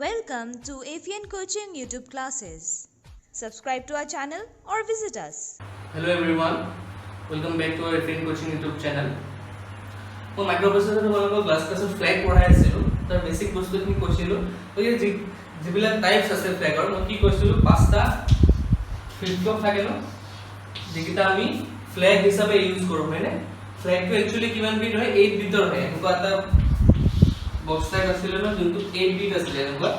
Welcome to AFN Coaching YouTube classes. Subscribe to our channel or visit us. Hello everyone, welcome back to our AFN Coaching YouTube channel. So microprocessor to class class flag পঢ়াই আছিল তাৰ basic বস্তুখিনি কৈছিল তো এই যিবিলাক types আছে ফ্ল্যাগৰ মই কি কৈছিল পাঁচটা ফ্লিপ ফ্লপ থাকে ন যেটা আমি ফ্ল্যাগ হিচাপে ইউজ কৰো হয়নে ফ্ল্যাগটো একচুয়ালি কিমান বিট হয় 8 বিটৰ হয় এনেকুৱা এটা বক্স টাইপ আছিল ন যোনটো 8 বিট আছিল এনেকুৱা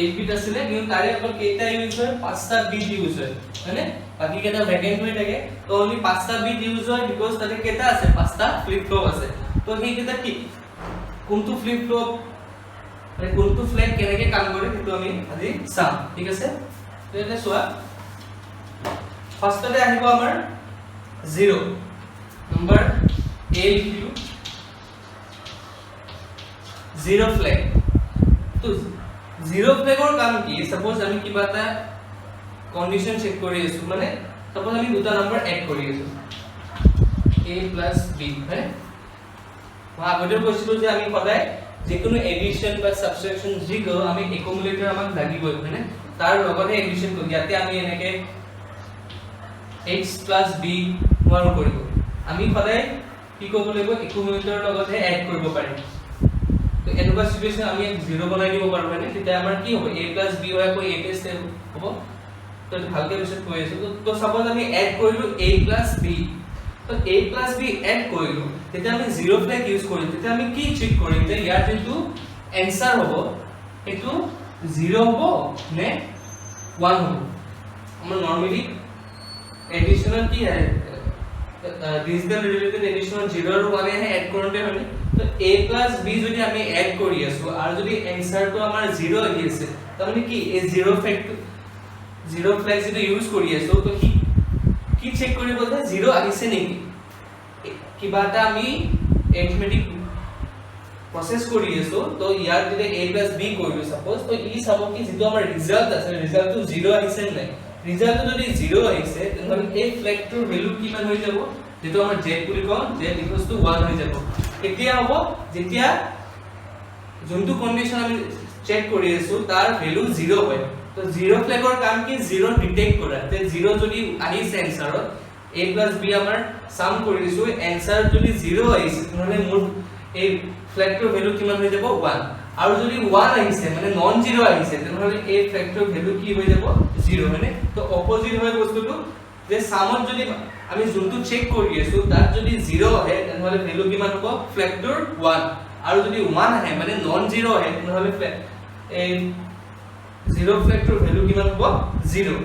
8 বিট আছিল কিন্তু তাৰে অকল কেইটা ইউজ হয় পাঁচটা বিট ইউজ হয় হয়নে বাকি কেটা ভ্যাকেন্ট হৈ থাকে তো only পাঁচটা বিট ইউজ হয় বিকজ তাতে কেটা আছে পাঁচটা ফ্লিপ ফ্লপ আছে তো সেই কেটা কি কোনটো ফ্লিপ ফ্লপ মানে কোনটো ফ্ল্যাগ কেনেকৈ কাম কৰে সেইটো আমি আজি চাম ঠিক আছে তো এটা সোয়া ফাৰ্ষ্টতে আহিব আমাৰ 0 নম্বৰ a লিখিলো 0 ফ্ল্যাগ তো 0 ফ্ল্যাগৰ কাম কি সাপোজ আমি কিবা এটা কন্ডিশন চেক কৰি আছো মানে সাপোজ আমি দুটা নম্বৰ এড কৰি আছো a + b হয় মই আগতে কৈছিলো যে আমি সদায় যেকোনো এডিশন বা সাবট্ৰাকশন যি কৰো আমি একুমুলেটৰ আমাক লাগিবই মানে তাৰ লগতে এডিশন কৰো ইয়াতে আমি এনেকে x + b নোৱাৰো কৰিব আমি সদায় কি কৰিব লাগিব একুমুলেটৰ লগতে এড কৰিব পাৰিম তো এনেকুৱা সিচুৱেচন আমি 0 বনাই দিব পাৰো মানে তেতিয়া আমাৰ কি হ'ব a + b হয় আকৌ a টেষ্ট হ'ব তো ভালকে বিশেষ কৈ আছো তো সাপোজ আমি এড কৰিলো a + b তো a + b এড কৰিলো তেতিয়া আমি 0 ফ্ল্যাগ ইউজ কৰিম তেতিয়া আমি কি চেক কৰিম যে ইয়াৰ যেটো आंसर হ'ব এটো 0 হ'ব নে 1 হ'ব আমাৰ নৰমালি এডিশনাল কি হয় ডিজিটাল ৰিলেটেড এডিশনাল 0 আৰু 1 হে এড কৰোতে হয় তো a + b যদি আমি এড কৰি আছো আৰু যদি आंसरটো আমাৰ 0 আহি আছে তাৰমানে কি এই 0 ফ্ল্যাগ যদি ইউজ কৰি আছো তো কি চেক কৰিব যে 0 আহিছে নেকি কিবা এটা আমি এৰিথমেটিক প্ৰসেস কৰি আছো তো ইয়াৰ যদি a + b কৰিলো সাপোজ তো ই চাব কি যেটো আমাৰ ৰিজাল্ট আছে ৰিজাল্টটো 0 আহিছে নাই ৰিজাল্টটো যদি 0 আহিছে তেনহলে এই ফ্ল্যাগটোৰ ভ্যালু কিমান হৈ যাব যেটো আমাৰ z বুলি কম z = 1 হৈ যাব কেতিয়া হ'ব যেতিয়া যোনটো কন্ডিশন আমি চেক কৰি আছো তাৰ ভ্যালু 0 হয় তো 0 ফ্ল্যাগৰ কাম কি 0 ডিটেক্ট কৰা তে 0 যদি আহিছে आंसरত a + b আমাৰ সাম কৰি দিছো आंसर যদি 0 আহিছে তেনহলে মোৰ এই ফ্ল্যাগটোৰ ভ্যালু কিমান হৈ যাব 1 আৰু যদি 1 আহিছে মানে নন 0 আহিছে তেনহলে এই ফ্ল্যাগটোৰ ভ্যালু কি হৈ যাব 0 মানে তো অপোজিট হয় বস্তুটো যে সামত যদি আমি যোনটো চেক কৰি আছো তাত যদি 0 আহে তেনহলে ভ্যালু কিমান হ'ব ফ্ল্যাগটোৰ 1 আৰু যদি 1 আহে মানে নন 0 আহে তেনহলে এই 0 ফ্ল্যাগটোৰ ভ্যালু কিমান হ'ব 0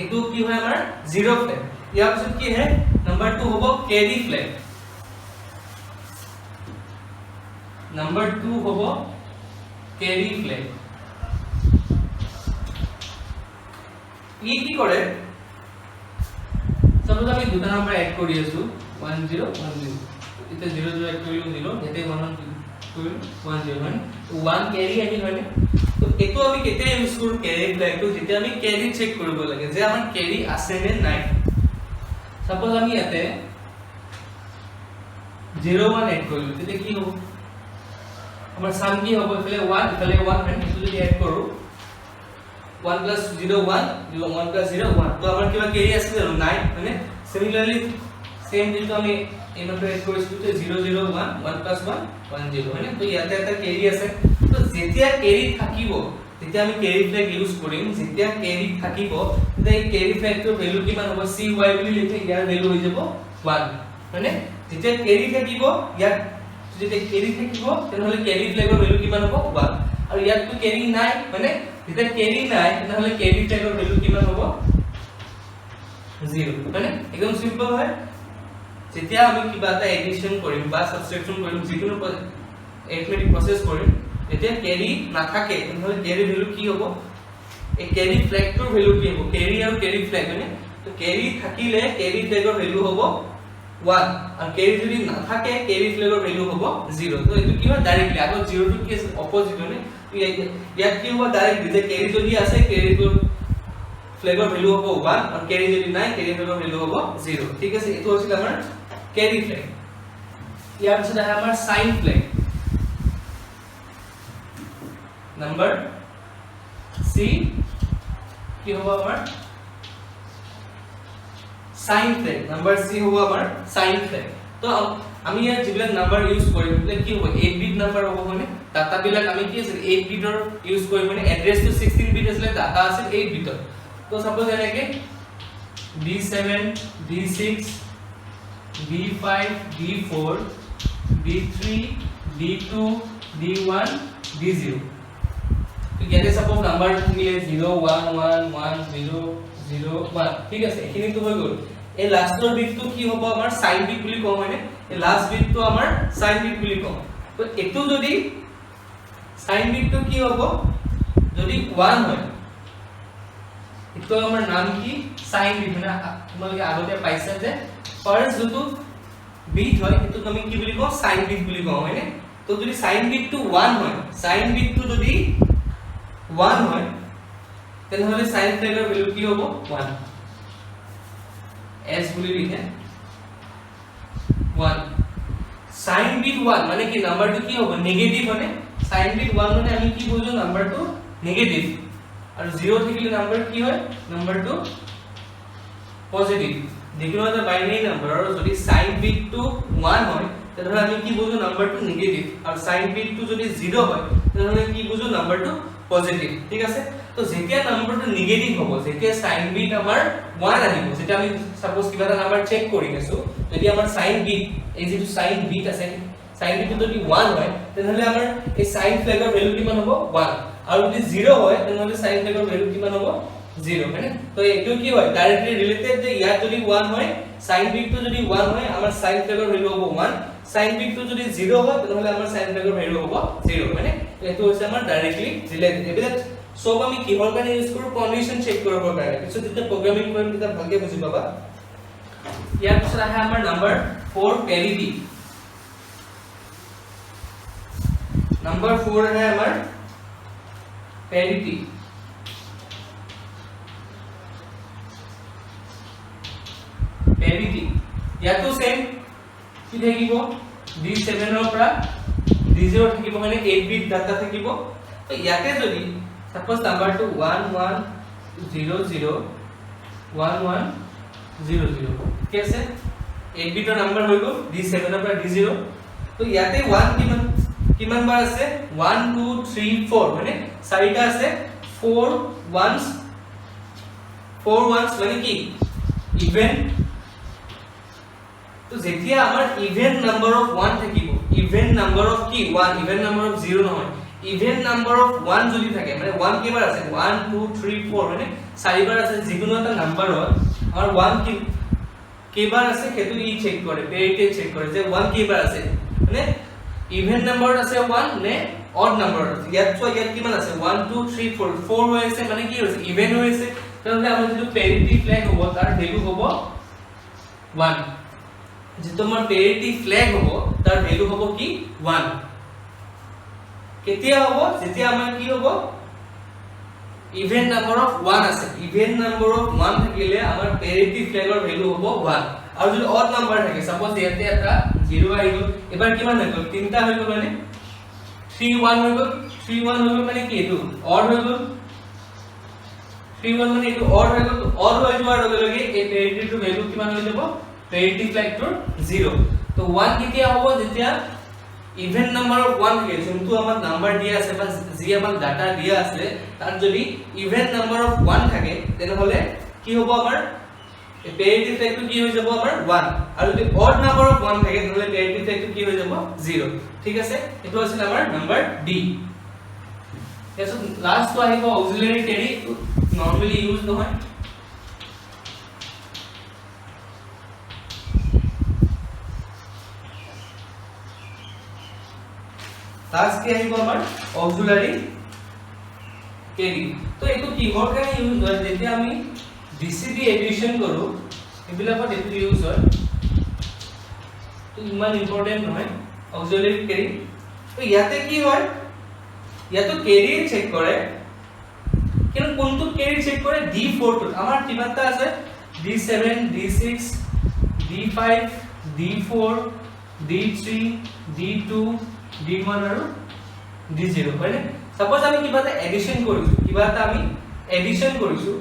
এটো কি হয় আমাৰ 0 ফ্ল্যাগ ইয়াৰ পিছত কি হয় নম্বৰ 2 হ'ব ক্যাৰি ফ্ল্যাগ নম্বৰ 2 হ'ব ক্যাৰি ফ্ল্যাগ ই কি কৰে সাপোজ আমি দুটা নম্বৰ এড কৰি আছো 10 10 এটা 0 0 এড কৰিলো 0 এতে 1 কৰিলো 10 মানে 1 ক্যাৰি আহি হয়নে তো এটো আমি কেতিয়া ইউজ কৰো ক্যাৰি ফ্ল্যাগটো যেতিয়া আমি ক্যাৰি চেক কৰিব লাগে যে আমাৰ ক্যাৰি আছে নে নাই সাপোজ আমি ইয়াতে 0 1 এড কৰিলো তেতিয়া কি হ'ব আমাৰ সাম কি হ'ব ইফালে 1 ইফালে 1 মানে এটো যদি এড কৰো 1 + 0 1 1 + 0 1 তো আমাৰ কিবা ক্যাৰি আছে জানো নাই মানে সিমিলাৰলি সেম যেটো আমি এইমাত্ৰ এড কৰিছো তো 0 0 1 1 + 1 1 0 মানে তো ইয়াতে এটা ক্যাৰি আছে তো যেতিয়া ক্যাৰি থাকিব তেতিয়া আমি ক্যাৰি ফ্ল্যাগ ইউজ কৰিম যেতিয়া ক্যাৰি থাকিব তেতিয়া এই ক্যাৰি ফ্ল্যাগটোৰ ভ্যালু কিমান হ'ব cy বুলি লিখে ইয়াৰ ভ্যালু হৈ যাব 1 মানে যেতিয়া ক্যাৰি থাকিব ইয়াত যেতিয়া ক্যাৰি থাকিব তেনহলে ক্যাৰি ফ্ল্যাগৰ ভ্যালু কিমান হ'ব 1 আৰু ইয়াতটো ক্যাৰি নাই মানে যেতিয়া ক্যাৰি নাই তেনহলে ক্যাৰি ফ্ল্যাগৰ ভ্যালু কিমান হ'ব 0 মানে একদম সিম্পল হয় যেতিয়া আমি কিবা এটা এডিশন কৰিম বা সাবট্ৰাকশন কৰিম যিকোনো এৰিথমেটিক প্ৰসেস কৰিম যেতিয়া ক্যাৰি নাথাকে তেনহলে ক্যাৰি ভ্যালু কি হ'ব এই ক্যাৰি ফ্ল্যাগটোৰ ভ্যালু কি হ'ব ক্যাৰি আৰু ক্যাৰি ফ্ল্যাগ মানে তো ক্যাৰি থাকিলে ক্যাৰি ফ্ল্যাগৰ ভ্যালু হ'ব 1 আৰু ক্যাৰি যদি নাথাকে ক্যাৰি ফ্ল্যাগৰ ভ্যালু হ'ব 0 তো এটো কি হয় ডাইৰেক্টলি আগত 0 টু কি অপোজিট মানে ইয়াত কি হ'ব ডাইৰেক্টলি যে ক্যাৰি যদি আছে ক্যাৰিটোৰ ফ্ল্যাগৰ ভ্যালু হ'ব 1 আৰু ক্যাৰি যদি নাই ক্যাৰি ফ্ল্যাগৰ ভ্যালু হ'ব 0 ঠিক আছে এটো হৈছে আমাৰ ক্যাৰি ফ্ল্যাগ ইয়াৰ পিছত আহে আমাৰ সাইন ফ্ল্যাগ নাম্বাৰ সি কি হ'ব আমাৰ সাইন ফ্লেগ নাম্বাৰ সি হ'ব আমাৰ সাইন ফ্লেগ তো আমি ইয়াত যিবিলাক নাম্বাৰ ইউজ কৰিম কি হ'ব 8 বিট নাম্বাৰ হ'ব মানে ডাটা বিলাক আমি কি আছে 8 বিটৰ ইউজ কৰিম মানে এড্ৰেছ টু 16 বিট আছে ডাটা আছে 8 বিটৰ তো সাপোজ এনেকে D7 D6 D5 D4 D3 D2 D1 D0 তো ইয়াতে সাপোজ নাম্বার থাকিলে 0 1 1 1 0 0 1 ঠিক আছে এখিনি তো হৈ গ'ল এই লাস্টৰ বিটটো কি হ'ব আমাৰ সাইন বিট বুলি কওঁ মানে এই লাস্ট বিটটো আমাৰ সাইন বিট বুলি কওঁ তো এটো যদি সাইন বিটটো কি হ'ব যদি 1 হয় এটো আমাৰ নাম কি সাইন বিট মানে তোমালোকে আগতে পাইছা যে ফাৰ্স্ট যেটো বিট হয় এটো আমি কি বুলি কওঁ সাইন বিট বুলি কওঁ হয়নে তো যদি সাইন বিটটো 1 হয় সাইন বিটটো যদি 1 হয় তেনেহলে সাইন ফ্লেগৰ ভ্যালু কি হ'ব 1 s বুলি লিখে 1 সাইন বিট 1 মানে কি নাম্বাৰটো কি হ'ব নেগেটিভ মানে সাইন বিট 1 মানে আমি কি বুঝো নাম্বাৰটো নেগেটিভ আৰু 0 থাকিলে নাম্বাৰ কি হয় নাম্বাৰটো পজিটিভ দেখিলো এটা বাইনাৰী নাম্বাৰ আৰু যদি সাইন বিটটো 1 হয় তেতিয়াহলে আমি কি বুঝো নাম্বাৰটো নেগেটিভ আৰু সাইন বিটটো যদি 0 হয় তেতিয়াহলে কি বুঝো নাম্বাৰটো পজিটিভ ঠিক আছে তো যেতিয়া নাম্বাৰটো নেগেটিভ হ'ব যেতিয়া সাইন বিট আমাৰ 1 আহিব যেটা আমি সাপোজ কিবা এটা নাম্বাৰ চেক কৰি আছো যদি আমাৰ সাইন বিট এই যেটো সাইন বিট আছে সাইন বিট যদি 1 হয় তেতিয়াহলে আমাৰ এই সাইন ফ্লেগৰ ভ্যালু কিমান হ'ব 1 আৰু যদি 0 হয় তেতিয়াহলে সাইন ফ্লেগৰ ভ্যালু কিমান হ'ব 0 মানে তো এটো কি হয় ডাইৰেক্টলি ৰিলেটেড যে ইয়াত যদি 1 হয় সাইন বিটটো যদি 1 হয় আমাৰ সাইন ফ্লেগৰ ভ্যালু হ'ব 1 সাইন বিটটো যদি 0 হয় তেতিয়াহলে আমাৰ সাইন ফ্লেগৰ ভ্যালু হ'ব 0 মানে এটো হৈছে আমাৰ ডাইৰেক্টলি ৰিলেটেড এবিলাক সব আমি কিহৰ কাৰণে ইউজ কৰো কন্ডিশন চেক কৰিবৰ কাৰণে পিছত যেতিয়া প্ৰগ্ৰামিং কৰিম তেতিয়া ভালকে বুজি পাবা ইয়াৰ পিছত আহে আমাৰ নাম্বাৰ 4 প্যাৰিটি নাম্বাৰ 4 আহে আমাৰ প্যাৰিটি প্যাৰিটি ইয়াতো সেম কি থাকিব D7 ৰ পৰা D0 থাকিব মানে 8 বিট ডাটা থাকিব তো ইয়াতে যদি suppose number to 1 1 0 0 1 1 0 0 कैसे 8 बिट नंबर হৈ গল D7 ৰ পৰা D0 তো ইয়াতে 1 কিমান বাৰ আছে 1 2 3 4 মানে চাৰিটা আছে 4 ones মানে কি ইভেন তো যেতিয়া আমাৰ ইভেন নাম্বাৰ অফ 1 থাকিব ইভেন নাম্বাৰ অফ কি 1 ইভেন নাম্বাৰ অফ 0 নহয় ইভেন নাম্বাৰ অফ 1 যদি থাকে মানে 1 কেবাৰ আছে 1 2 3 4 মানে চাৰিবাৰ আছে যিকোনো এটা নাম্বাৰত আমাৰ 1 কেবাৰ আছে হেতু ই চেক কৰে পেৰিটি চেক কৰে যে 1 কেবাৰ আছে মানে ইভেন নাম্বাৰত আছে 1 নে অড নাম্বাৰত আছে ইয়াত কিমান আছে 1 2 3 4 4 হৈ আছে মানে কি হৈছে ইভেন হৈ আছে তেতিয়াহলে আমাৰ যেটো পেৰিটি ফ্ল্যাগ হ'ব তাৰ ভ্যালু হ'ব 1 যেটো আমাৰ পেৰিটি ফ্ল্যাগ হ'ব তাৰ ভ্যালু হ'ব কি 1 কেতিয়া হ'ব যেতিয়া আমাৰ কি হ'ব ইভেন নাম্বাৰ অফ 1 আছে ইভেন নাম্বাৰ অফ 1 থাকিলে আমাৰ পেৰিটি ফ্ল্যাগৰ ভ্যালু হ'ব 1 আৰু যদি অড নাম্বাৰ থাকে সাপোজ ইয়াতে এটা 0 আহি গ'ল এবাৰ কিমান হৈ গ'ল তিনটা হৈ গ'ল মানে 3 1 হৈ গ'ল 3 1 হৈ গ'ল মানে কি এটো অড হৈ গ'ল 3 1 মানে এটো অড হৈ গ'ল অড হৈ যোৱাৰ লগে লগে এই পেৰিটিৰ ভ্যালু কিমান হৈ যাব পেৰিটি ফ্ল্যাগটোৰ 0 তো 1 কেতিয়া হ'ব যেতিয়া ইভেন নাম্বাৰ অফ 1 থাকে যোনটো আমাৰ নাম্বাৰ দিয়া আছে বা যি আমাৰ ডাটা দিয়া আছে তাত যদি ইভেন নাম্বাৰ অফ 1 থাকে তেনেহলে কি হ'ব আমাৰ পেৰিটি ফ্ল্যাগটো কি হৈ যাব আমাৰ 1 আৰু যদি অড নাম্বাৰ অফ 1 থাকে তেনেহলে পেৰিটি ফ্ল্যাগটো কি হৈ যাব 0 ঠিক আছে এটো আছিল আমাৰ নাম্বাৰ ডি এসো লাস্ট তো আহিব অক্সিলাৰি ক্যাৰি নৰমালি ইউজ নহয় লাস্ট কি আহিব আমাৰ অক্সিলাৰি ক্যাৰি তো এটো কিহৰ কাৰণে ইউজ হয় যেতিয়া আমি ডিসিডি এডিশন কৰো এবিলাকত এটো ইউজ হয় তো ইমান ইম্পৰ্টেন্ট নহয় অক্সিলাৰি ক্যাৰি তো ইয়াতে কি হয় ইয়াতো ক্যাৰি চেক কৰে কিন্তু কোনটো ক্যাৰি চেক কৰে D4 টো আমাৰ কিমানটা আছে D7 D6 D5 D4 D3 D2 D1 আৰু D0 হয় সাপোজ আমি কিবা এটা এডিশন কৰিছো কিবা এটা আমি এডিশন কৰিছো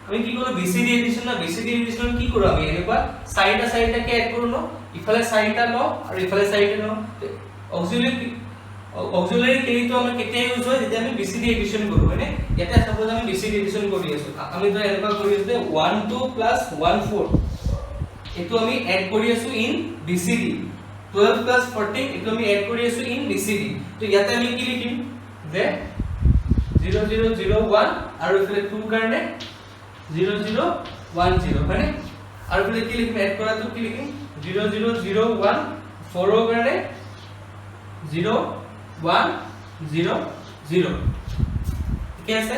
আমি কি কৰো BCD এডিশন না BCD এডিশন কি কৰো আমি এনেকুৱা চাৰিটা কে এড কৰো ন ইফালে চাৰিটা ন আৰু ইফালে চাৰিটা ন অক্সিলাৰি কেৰিটো আমাৰ কেতিয়া ইউজ হয় যেতিয়া আমি BCD এডিশন কৰো মানে ইয়াতে সাপোজ আমি BCD এডিশন কৰি আছো আমি তো এনেকুৱা কৰি আছো যে 1 2 1 4 এটো আমি এড কৰি আছো ইন BCD 12 14 এটো আমি এড কৰি আছো ইন BCD তো ইয়াতে আমি কি লিখিম যে 0001 আৰু ইফালে 2 কাৰণে 0010 মানে আৰু ইফালে কি লিখিম এড কৰাটো কি লিখিম 0001 4 কাৰণে 0100 ঠিক আছে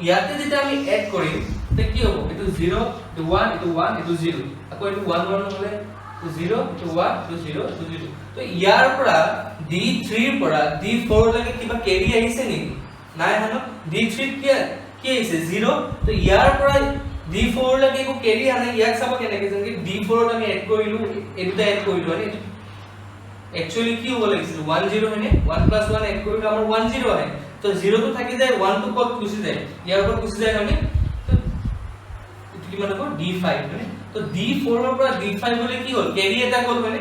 ইয়াতে যেতিয়া আমি এড কৰিম তে কি হ'ব এটো 0 এটো 1 এটো 1 এটো 0 আকৌ এটো 1 1 হলে 0 এটো 1 এটো 0 এটো 0 তো ইয়াৰ পৰা D3 ৰ পৰা D4 লৈকে কিবা কেৰি আহিছে নেকি নাই হানো D3 কি আহিছে 0 তো ইয়াৰ পৰা D4 লৈকে একো কেৰি আনে ইয়াক চাব কেনেকে যেনেকে D4 ত আমি এড কৰিলো এটো এড কৰিলো মানে एक्चुअली কি হ'ব লাগিছিল 10 হয়নে 1 + 1 এড কৰিলে আমাৰ 10 আহে তো 0 তো থাকি যায় 1 তো কত গুছি যায় ইয়াৰ পৰা গুছি যায় মানে তো এটো কি মানে D5 মানে তো D4 ৰ পৰা D5 হলে কি হ'ল কেৰি এটা গল মানে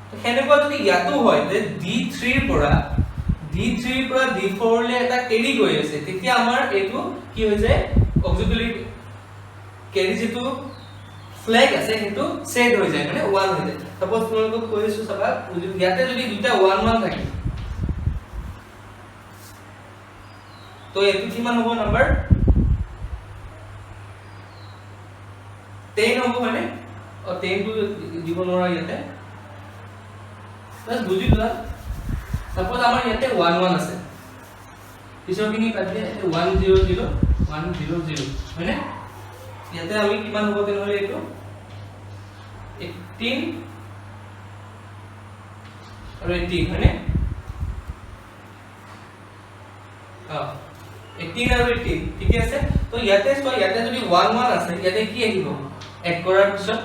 তো হেনেকুৱা যদি ইয়াতো হয় যে D3 ৰ পৰা D4 লে এটা কেৰি গৈ আছে তেতিয়া আমাৰ এটো কি হৈ যায় অক্সিলাৰি কেৰি যেটো ফ্ল্যাগ আছে হেতু সেট হৈ যায় মানে 1 হৈ যায় সাপোজ তোমালোকক কৈছো সবা ইয়াতে যদি দুটা 1 1 থাকে তো এটো কিমান হ'ব নাম্বার 10 হ'ব মানে আৰু 10 টো দিব নোৱাৰা ইয়াতে প্লাস বুজি লোৱা সাপোজ আমাৰ ইয়াতে 1 1 আছে পিছৰ কিনি কাটিলে 100 100 মানে ইয়াতে আমি কিমান হ'ব তেনেহলে এটো 18 আৰু 18 মানে 18 আৰু 18 ঠিক আছে তো ইয়াতে যদি 1 1 আছে ইয়াতে কি আহিব এড কৰাৰ পিছত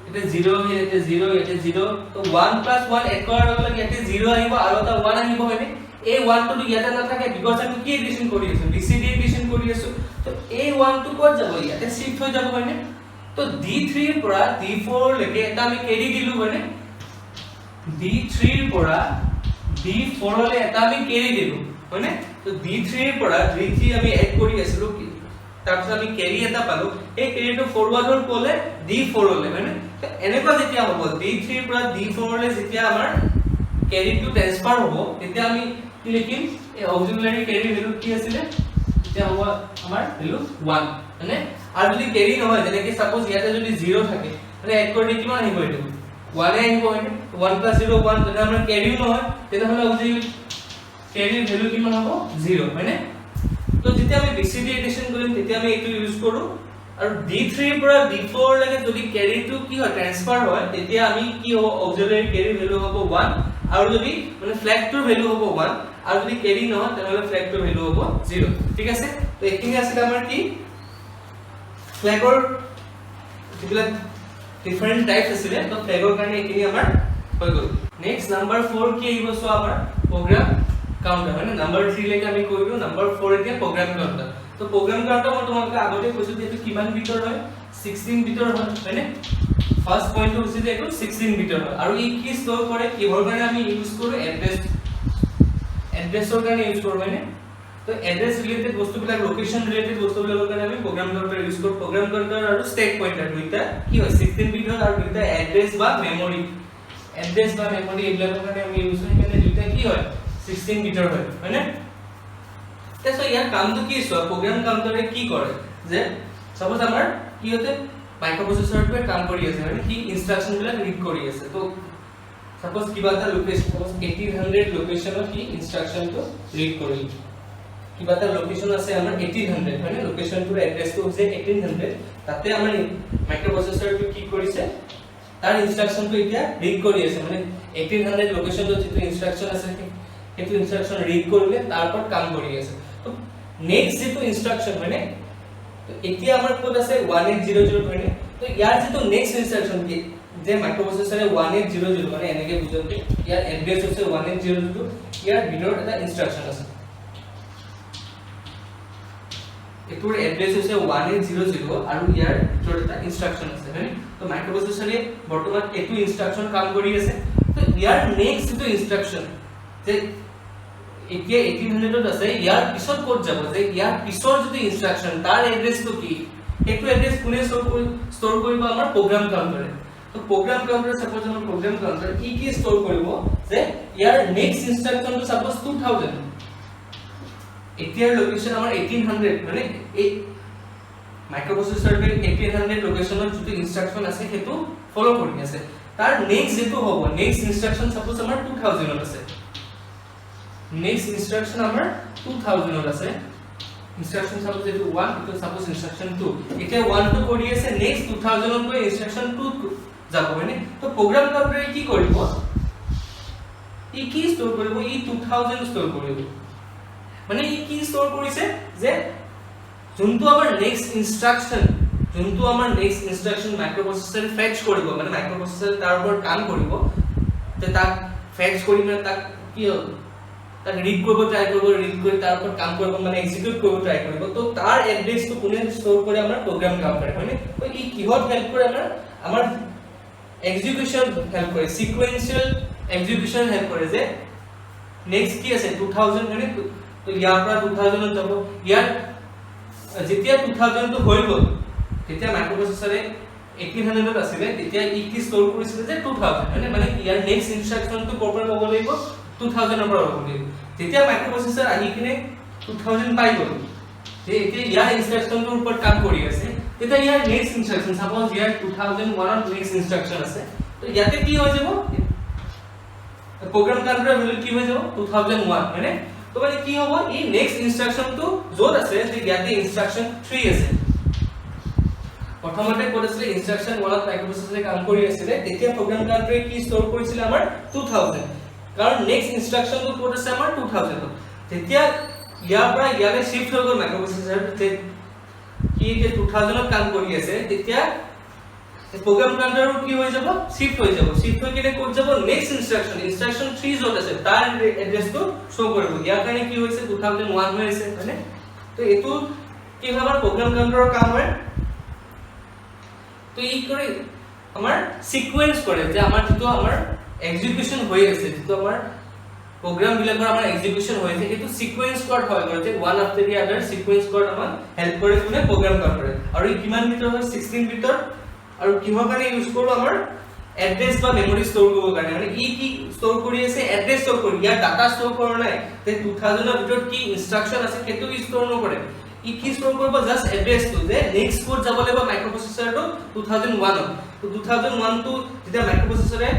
এটা 0 ইয়াতে 0 ইয়াতে 0 তো 1 + 1 এড কৰাৰ লগে লগে ইয়াতে 0 আহিব আৰু এটা 1 আহিব হয়নে এই 1 টো ইয়াতে নাথাকে বিকজ আমি কি এডিশন কৰি আছো BCD এডিশন কৰি আছো তো এই 1 টো কত যাব ইয়াতে শিফট হৈ যাব হয়নে তো D3 ৰ পৰা D4 লৈকে এটা আমি কেৰি দিলু হয়নে D3 ৰ পৰা D4 লে এটা আমি কেৰি দিলু হয়নে তো D3 ৰ পৰা D3 আমি এড কৰি আছিলো কি তাৰপিছত আমি কেৰি এটা পালো এই কেৰিটো ফৰৱাৰ্ড হ'ল কোলে D4 লে হয়নে তো এনেকুৱা যেতিয়া হ'ব D3 ৰ পৰা D4 লে যেতিয়া আমাৰ কেৰিটো ট্ৰান্সফাৰ হ'ব তেতিয়া আমি কি লিখিম এই অক্সিলাৰি কেৰি ভ্যালু কি আছিল তেতিয়া হ'ব আমাৰ ভ্যালু 1 মানে আৰু যদি কেৰি নহয় যেনে কি সাপোজ ইয়াতে যদি 0 থাকে মানে এড কৰি কিমান আহিব এটো 1 আহিব হয়নে 1 + 0 1 যদি আমাৰ কেৰিও নহয় তেতিয়াহলে অক্সিলাৰি কেৰি ভ্যালু কিমান হ'ব 0 হয়নে তো যেতিয়া আমি BCD এডিশন কৰিম তেতিয়া আমি এটো ইউজ কৰো আৰু D3 ৰ পৰা D4 লৈকে যদি কেৰিটো কি হয় ট্ৰান্সফাৰ হয় তেতিয়া আমি কি হ'ব অক্সিলাৰি কেৰি ভ্যালু হ'ব 1 আৰু যদি মানে ফ্ল্যাগটোৰ ভ্যালু হ'ব 1 আৰু যদি কেৰি নহয় তেতিয়াহলে ফ্ল্যাগটোৰ ভ্যালু হ'ব 0 ঠিক আছে তো এইখিনি আছিল আমাৰ কি ফ্ল্যাগৰ যিবিলাক ডিফাৰেন্ট টাইপস আছে তো ফ্ল্যাগৰ কাৰণে এইখিনি আমাৰ হৈ গ'ল নেক্সট নাম্বাৰ 4 কি আহিব সো আমাৰ প্ৰগ্ৰাম কাউন্টাৰ মানে নাম্বাৰ 3 লৈকে আমি কৰিলো নাম্বাৰ 4 এতিয়া প্ৰগ্ৰাম কাউন্টাৰ তো প্ৰগ্ৰাম কাউন্টাৰ মই তোমাক আগতে কৈছো যে এটো কিমান বিটৰ হয় 16 বিটৰ হয়নে ফাৰ্স্ট পয়েন্ট হৈছে যে এটো 16 বিটৰ হয় আৰু ই কি ষ্টৰ কৰে কিহৰ কাৰণে আমি ইউজ কৰো এড্ৰেছৰ কাৰণে ইউজ কৰো হয়নে তো এড্ৰেছ ৰিলেটেড বস্তুবিলাক লোকেশন ৰিলেটেড বস্তুবিলাকৰ কাৰণে আমি প্ৰগ্ৰাম কাউন্টাৰ ইউজ কৰো প্ৰগ্ৰাম কাউন্টাৰ আৰু স্টেক পইন্টাৰ দুইটা কি হয় 16 বিট আৰু দুইটা এড্ৰেছ বা মেমৰি এইবিলাকৰ কাৰণে আমি ইউজ কৰো মানে দুইটা কি হয় 16 বিটৰ হয় হয়নে তেছো ইয়াৰ কামটো কি সো প্ৰগ্ৰাম কাউন্টাৰে কি কৰে যে সাপোজ আমাৰ কি হতে মাইক্ৰোপ্ৰসেসৰটোৱে কাম কৰি আছে মানে কি ইনস্ট্ৰাকশন বিলাক ৰিড কৰি আছে তো সাপোজ কিবা এটা লোকেশন সাপোজ 1800 লোকেশনত কি ইনস্ট্ৰাকশনটো ৰিড কৰিল কিবা এটা লোকেশন আছে আমাৰ 1800 মানে লোকেশনটোৰ এড্ৰেছটো হৈছে 1800 তাতে আমাৰ মাইক্ৰোপ্ৰসেসৰটো কি কৰিছে তাৰ ইনস্ট্ৰাকশনটো এতিয়া ৰিড কৰি আছে মানে 1800 লোকেশনটো যিটো ইনস্ট্ৰাকশন আছে সেইটো ইনস্ট্ৰাকশন ৰিড কৰিলে তাৰ ওপৰত কাম কৰি আছে তো নেক্সট যেটো ইনস্ট্ৰাকশন মানে তো এতিয়া আমাৰ কোড আছে 1800 হয়নে তো ইয়াৰ যেটো নেক্সট ইনস্ট্ৰাকশন কি যে মাইক্ৰোপ্ৰচেছৰে 1800 মানে এনেকে বুজতে ইয়াৰ এড্ৰেছ হৈছে 1800 ইয়াৰ ভিতৰত এটা ইনষ্ট্ৰাকচন আছে এটোৰ এড্ৰেছ হৈছে 1800 আৰু ইয়াৰ ভিতৰত এটা ইনষ্ট্ৰাকচন আছে হয় তো মাইক্ৰোপ্ৰচেছৰে বৰ্তমান এটো ইনষ্ট্ৰাকচন কাম কৰি আছে তো ইয়াৰ নেক্সট যেটো ইনষ্ট্ৰাকচন যে এতিয়া 1800 আছে ইয়াৰ পিছত ক'ত যাব যে ইয়াৰ পিছৰ যেটো ইনষ্ট্ৰাকচন তাৰ এড্ৰেছটো কি এটো এড্ৰেছ কোনে ষ্ট'ৰ কৰিব আমাৰ প্ৰগ্ৰাম কাউন্টাৰে তো প্ৰগ্ৰাম কাউন্টাৰ সাপোজ আমাৰ প্ৰগ্ৰাম কাউন্টাৰ কি ষ্ট'ৰ কৰিব যে ইয়াৰ নেক্সট ইনষ্ট্ৰাকচনটো সাপোজ 2000 এতিয়াৰ লোকেশন আমাৰ 1800 মানে এই মাইক্ৰোপ্ৰচেছৰটোৰ 1800 লোকেশনৰ যেটো ইনষ্ট্ৰাকচন আছে হেতু ফলো কৰি আছে তাৰ নেক্সট যেটো হ'ব নেক্সট ইনষ্ট্ৰাকচন সাপোজ আমাৰ 2000 আছে নেক্সট ইনষ্ট্ৰাকচন আমাৰ 2000 আছে ইনষ্ট্ৰাকচন সাপোজ এটো 1 এটো সাপোজ ইনষ্ট্ৰাকচন 2 এতিয়া 1 টো কৰি আছে নেক্সট 2000 কৈ ইনষ্ট্ৰাকচন 2 যাব মানে তো প্ৰগ্ৰাম কাউন্টাৰে কি কৰিব ই কি ষ্ট'ৰ কৰিব ই 2000 ষ্ট'ৰ কৰিব মানে ই কি ষ্ট'ৰ কৰিছে যে যোনটো আমাৰ নেক্সট ইনষ্ট্ৰাকচন মাইক্ৰোপ্ৰচেছৰ ফেচ কৰিব মানে মাইক্ৰোপ্ৰচেছৰ তাৰ ওপৰত কাম কৰিব তে তাক ফেচ কৰি মানে তাক কি তাক ৰিড কৰিব ট্ৰাই কৰিব ৰিড কৰি তাৰ ওপৰত কাম কৰিব মানে এক্সিকিউট কৰিব ট্ৰাই কৰিব তো তাৰ এড্ৰেছটো কোনে ষ্ট'ৰ কৰে আমাৰ প্ৰগ্ৰাম কাউন্টাৰে মানে তো ই কিহত হেল্প কৰে আমাৰ এক্সিকিউশন হেল্প কৰে সিকোয়েন্সিয়াল এক্সিকিউশন হেল্প কৰে যে নেক্সট কি আছে 2000 মানে তো ইয়াৰ পৰা 2000 যাব ইয়াৰ যেতিয়া 2000 টো হৈ গ'ল তেতিয়া মাইক্ৰোপ্ৰচেছৰে 1800 আছিল তেতিয়া ই কি ষ্ট'ৰ কৰিছিল যে 2000 মানে ইয়াৰ নেক্সট ইনষ্ট্ৰাকচনটো ক'ৰ পৰা হ'ব লাগিব 2000 ৰ পৰা হ'ব লাগিব তেতিয়া মাইক্ৰোপ্ৰচেছৰ আহি কিনে 2000 পাই গ'ল যে এতিয়া ইয়াৰ ইনষ্ট্ৰাকচনটোৰ ওপৰত কাম কৰি আছে তেতিয়া ইয়াৰ নেক্সট ইনষ্ট্ৰাকচন সাপোজ ইয়াৰ 2001 ৰ নেক্সট ইনষ্ট্ৰাকচন আছে তো ইয়াতে কি হৈ যাব প্ৰগ্ৰাম কাউন্টাৰৰ ভ্যালু কি হৈ যাব 2001 মানে তো মানে কি হ'ব ই নেক্সট ইনষ্ট্ৰাকচনটো য'ত আছে যে ইয়াতে ইনষ্ট্ৰাকচন 3 আছে প্ৰথমতে ক'ত আছিল ইনষ্ট্ৰাকচন 1 ত মাইক্ৰোপ্ৰচেছৰে কাম কৰি আছিল তেতিয়া প্ৰগ্ৰাম কাউন্টাৰে কি ষ্ট'ৰ কৰিছিল আমাৰ 2000 কাৰণ নেক্সট ইনষ্ট্ৰাকচনটো ক'ত আছে আমাৰ 2000 তেতিয়া ইয়াৰ পৰা ইয়ালে শিফট হৈ গ'ল মাইক্ৰোপ্ৰচেছৰ কি যে 2000 ত কাম কৰি আছে তেতিয়া প্ৰগ্ৰাম কাউন্টাৰৰ কি হৈ যাব শিফট হৈ কিনে ক'ত যাব নেক্সট ইনষ্ট্ৰাকচন 3 য'ত আছে তাৰ এড্ৰেছটো শো কৰিব ইয়াৰ কাৰণে কি হৈছে 2001 হৈ আছে মানে তো এটো কি হয় আমাৰ প্ৰগ্ৰাম কাউন্টাৰৰ কাম হয় তো ই কৰি আমাৰ সিকোয়েন্স কৰে যে আমাৰ যেটো আমাৰ এক্সিকিউশন হৈ আছে যেটো আমাৰ program বিলাকৰ আমাৰ এক্সিকিউশন হৈ আছে এটো সিকোয়েন্স কোড হয় যে ওয়ান আফটাৰ দি আদাৰ সিকোয়েন্স কোড আমাৰ হেল্প কৰে কোনে প্ৰগ্ৰাম কাউন্টাৰে আৰু ই কিমান বিটৰ হয় 16 বিটৰ আৰু কিহৰ কাৰণে ইউজ কৰো আমাৰ এড্ৰেছ বা মেমৰি ষ্ট'ৰ কৰিবৰ কাৰণে মানে ই কি ষ্ট'ৰ কৰি আছে এড্ৰেছ ষ্ট'ৰ কৰি ইয়াৰ ডাটা ষ্ট'ৰ কৰা নাই তে 2000 ৰ ভিতৰত কি ইনষ্ট্ৰাকচন আছে সেইটো কি ষ্ট'ৰ নকৰে ই কি ষ্ট'ৰ কৰিব জাস্ট এড্ৰেছটো যে নেক্সট কোড যাব লাগিব মাইক্ৰোপ্ৰচেছৰটো 2001 তো 2001 টো যেতিয়া মাইক্ৰোপ্ৰচেছৰে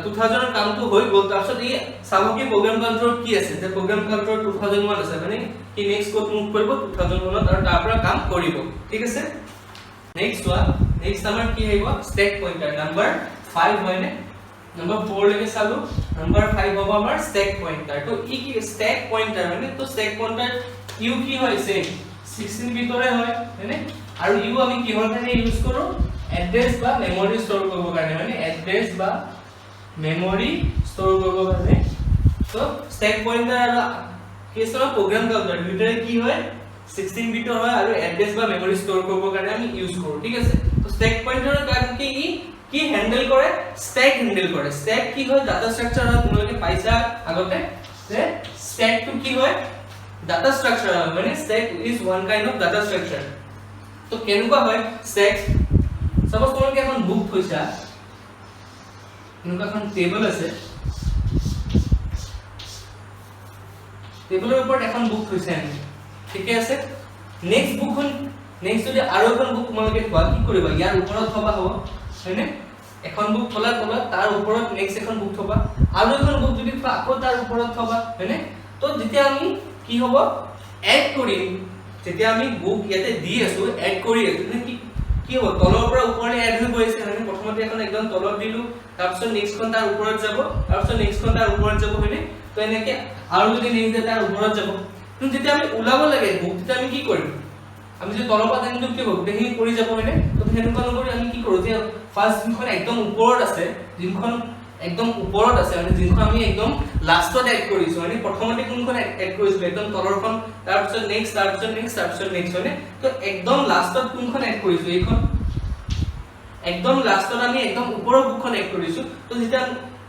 2000 ৰ কামটো হৈ গ'ল তাৰপিছত ই সামগ্ৰী প্ৰগ্ৰাম কাউন্টাৰত কি আছে যে প্ৰগ্ৰাম কাউন্টাৰত 2001 আছে মানে কি নেক্সট কোড মুভ কৰিব 2001 ত আৰু তাৰ পৰা কাম কৰিব ঠিক আছে নেক্সট আমাৰ কি আহিব স্ট্যাক পইন্টাৰ নম্বৰ 5 হয়নে নম্বৰ 4 লৈকে চালো নম্বৰ 5 হ'ব আমাৰ স্ট্যাক পইন্টাৰ তো ই কি স্ট্যাক পইন্টাৰ মানে তো স্ট্যাক পইন্টাৰ ইউ কি হয় সে 16 বিটৰে হয় হয়নে আৰু ইউ আমি কিহৰ কাৰণে ইউজ কৰো এড্ৰেছ বা মেমৰি ষ্ট'ৰ কৰিব কাৰণে মানে এড্ৰেছ বা মেমৰি ষ্ট'ৰ কৰিব কাৰণে তো স্ট্যাক পইন্টাৰ আৰু কেছৰ প্ৰগ্ৰাম কাউন্টাৰ দুটাৰে কি হয় 16 বিটৰ হয় আৰু এড্ৰেছ বা মেমৰি ষ্ট'ৰ কৰিব কাৰণে আমি ইউজ কৰো ঠিক আছে তো স্ট্যাক পইন্টাৰৰ কাম কি হ্যান্ডেল কৰে স্ট্যাক হ্যান্ডেল কৰে স্ট্যাক কি হয় ডাটা স্ট্ৰাকচাৰ হয় তোমালোকে পাইছা আগতে যে স্ট্যাক টু কি হয় ডাটা স্ট্ৰাকচাৰ হয় মানে stack is one kind of data structure তো কেনেকুৱা হয় স্ট্যাক সাপোজ তোমালোকে এখন বুক থৈছা এনেকুৱা এখন টেবল আছে টেবলৰ ওপৰত এখন বুক থৈছা ঠিক আছে নেক্সট বুকখন নেক্সট যদি আৰু এখন বুক তোমালোকে থোৱা কি কৰিবা ইয়াৰ ওপৰত থবা হ'ব হয়নে এখন বুক থলাৰ তলত তাৰ ওপৰত নেক্সট এখন বুক থবা আৰু এখন বুক যদি থোৱা আকৌ তাৰ ওপৰত থবা হয়নে তো যেতিয়া আমি কি হ'ব এড কৰিম যেতিয়া আমি বুক ইয়াতে দি আছো এড কৰি আছো কি হ'ব তলৰ পৰা ওপৰলৈ এড হৈ গৈ আছে মানে প্ৰথমতে এখন একদম তলত দিলো তাৰপিছত নেক্সটখন তাৰ ওপৰত যাব তাৰপিছত নেক্সটখন তাৰ ওপৰত যাব হয়নে তো এনেকে আৰু যদি নেক্সট তাৰ ওপৰত যাব কিন্তু যেতিয়া আমি উলাব লাগে বুক তেতিয়া আমি কি কৰিম আমি যে তলৰ পৰা তেনেকৈ কি হ'ব গোটেইখিনি কৰি যাব হয়নে তো হেনেকুৱা নকৰি আমি কি কৰো যে ফাৰ্স্ট যোনখন একদম ওপৰত আছে যোনখন একদম ওপৰত আছে মানে যোনখন আমি একদম লাষ্টত এড কৰিছো মানে প্ৰথমতে কোনখন এড কৰিছো একদম তলৰখন তাৰ পিছত নেক্সট তাৰ পিছত নেক্সট তাৰ পিছত নেক্সট মানে তো একদম লাষ্টত কোনখন এড কৰিছো এইখন একদম লাষ্টত আমি একদম ওপৰৰ বুকখন এড কৰিছো তো যেতিয়া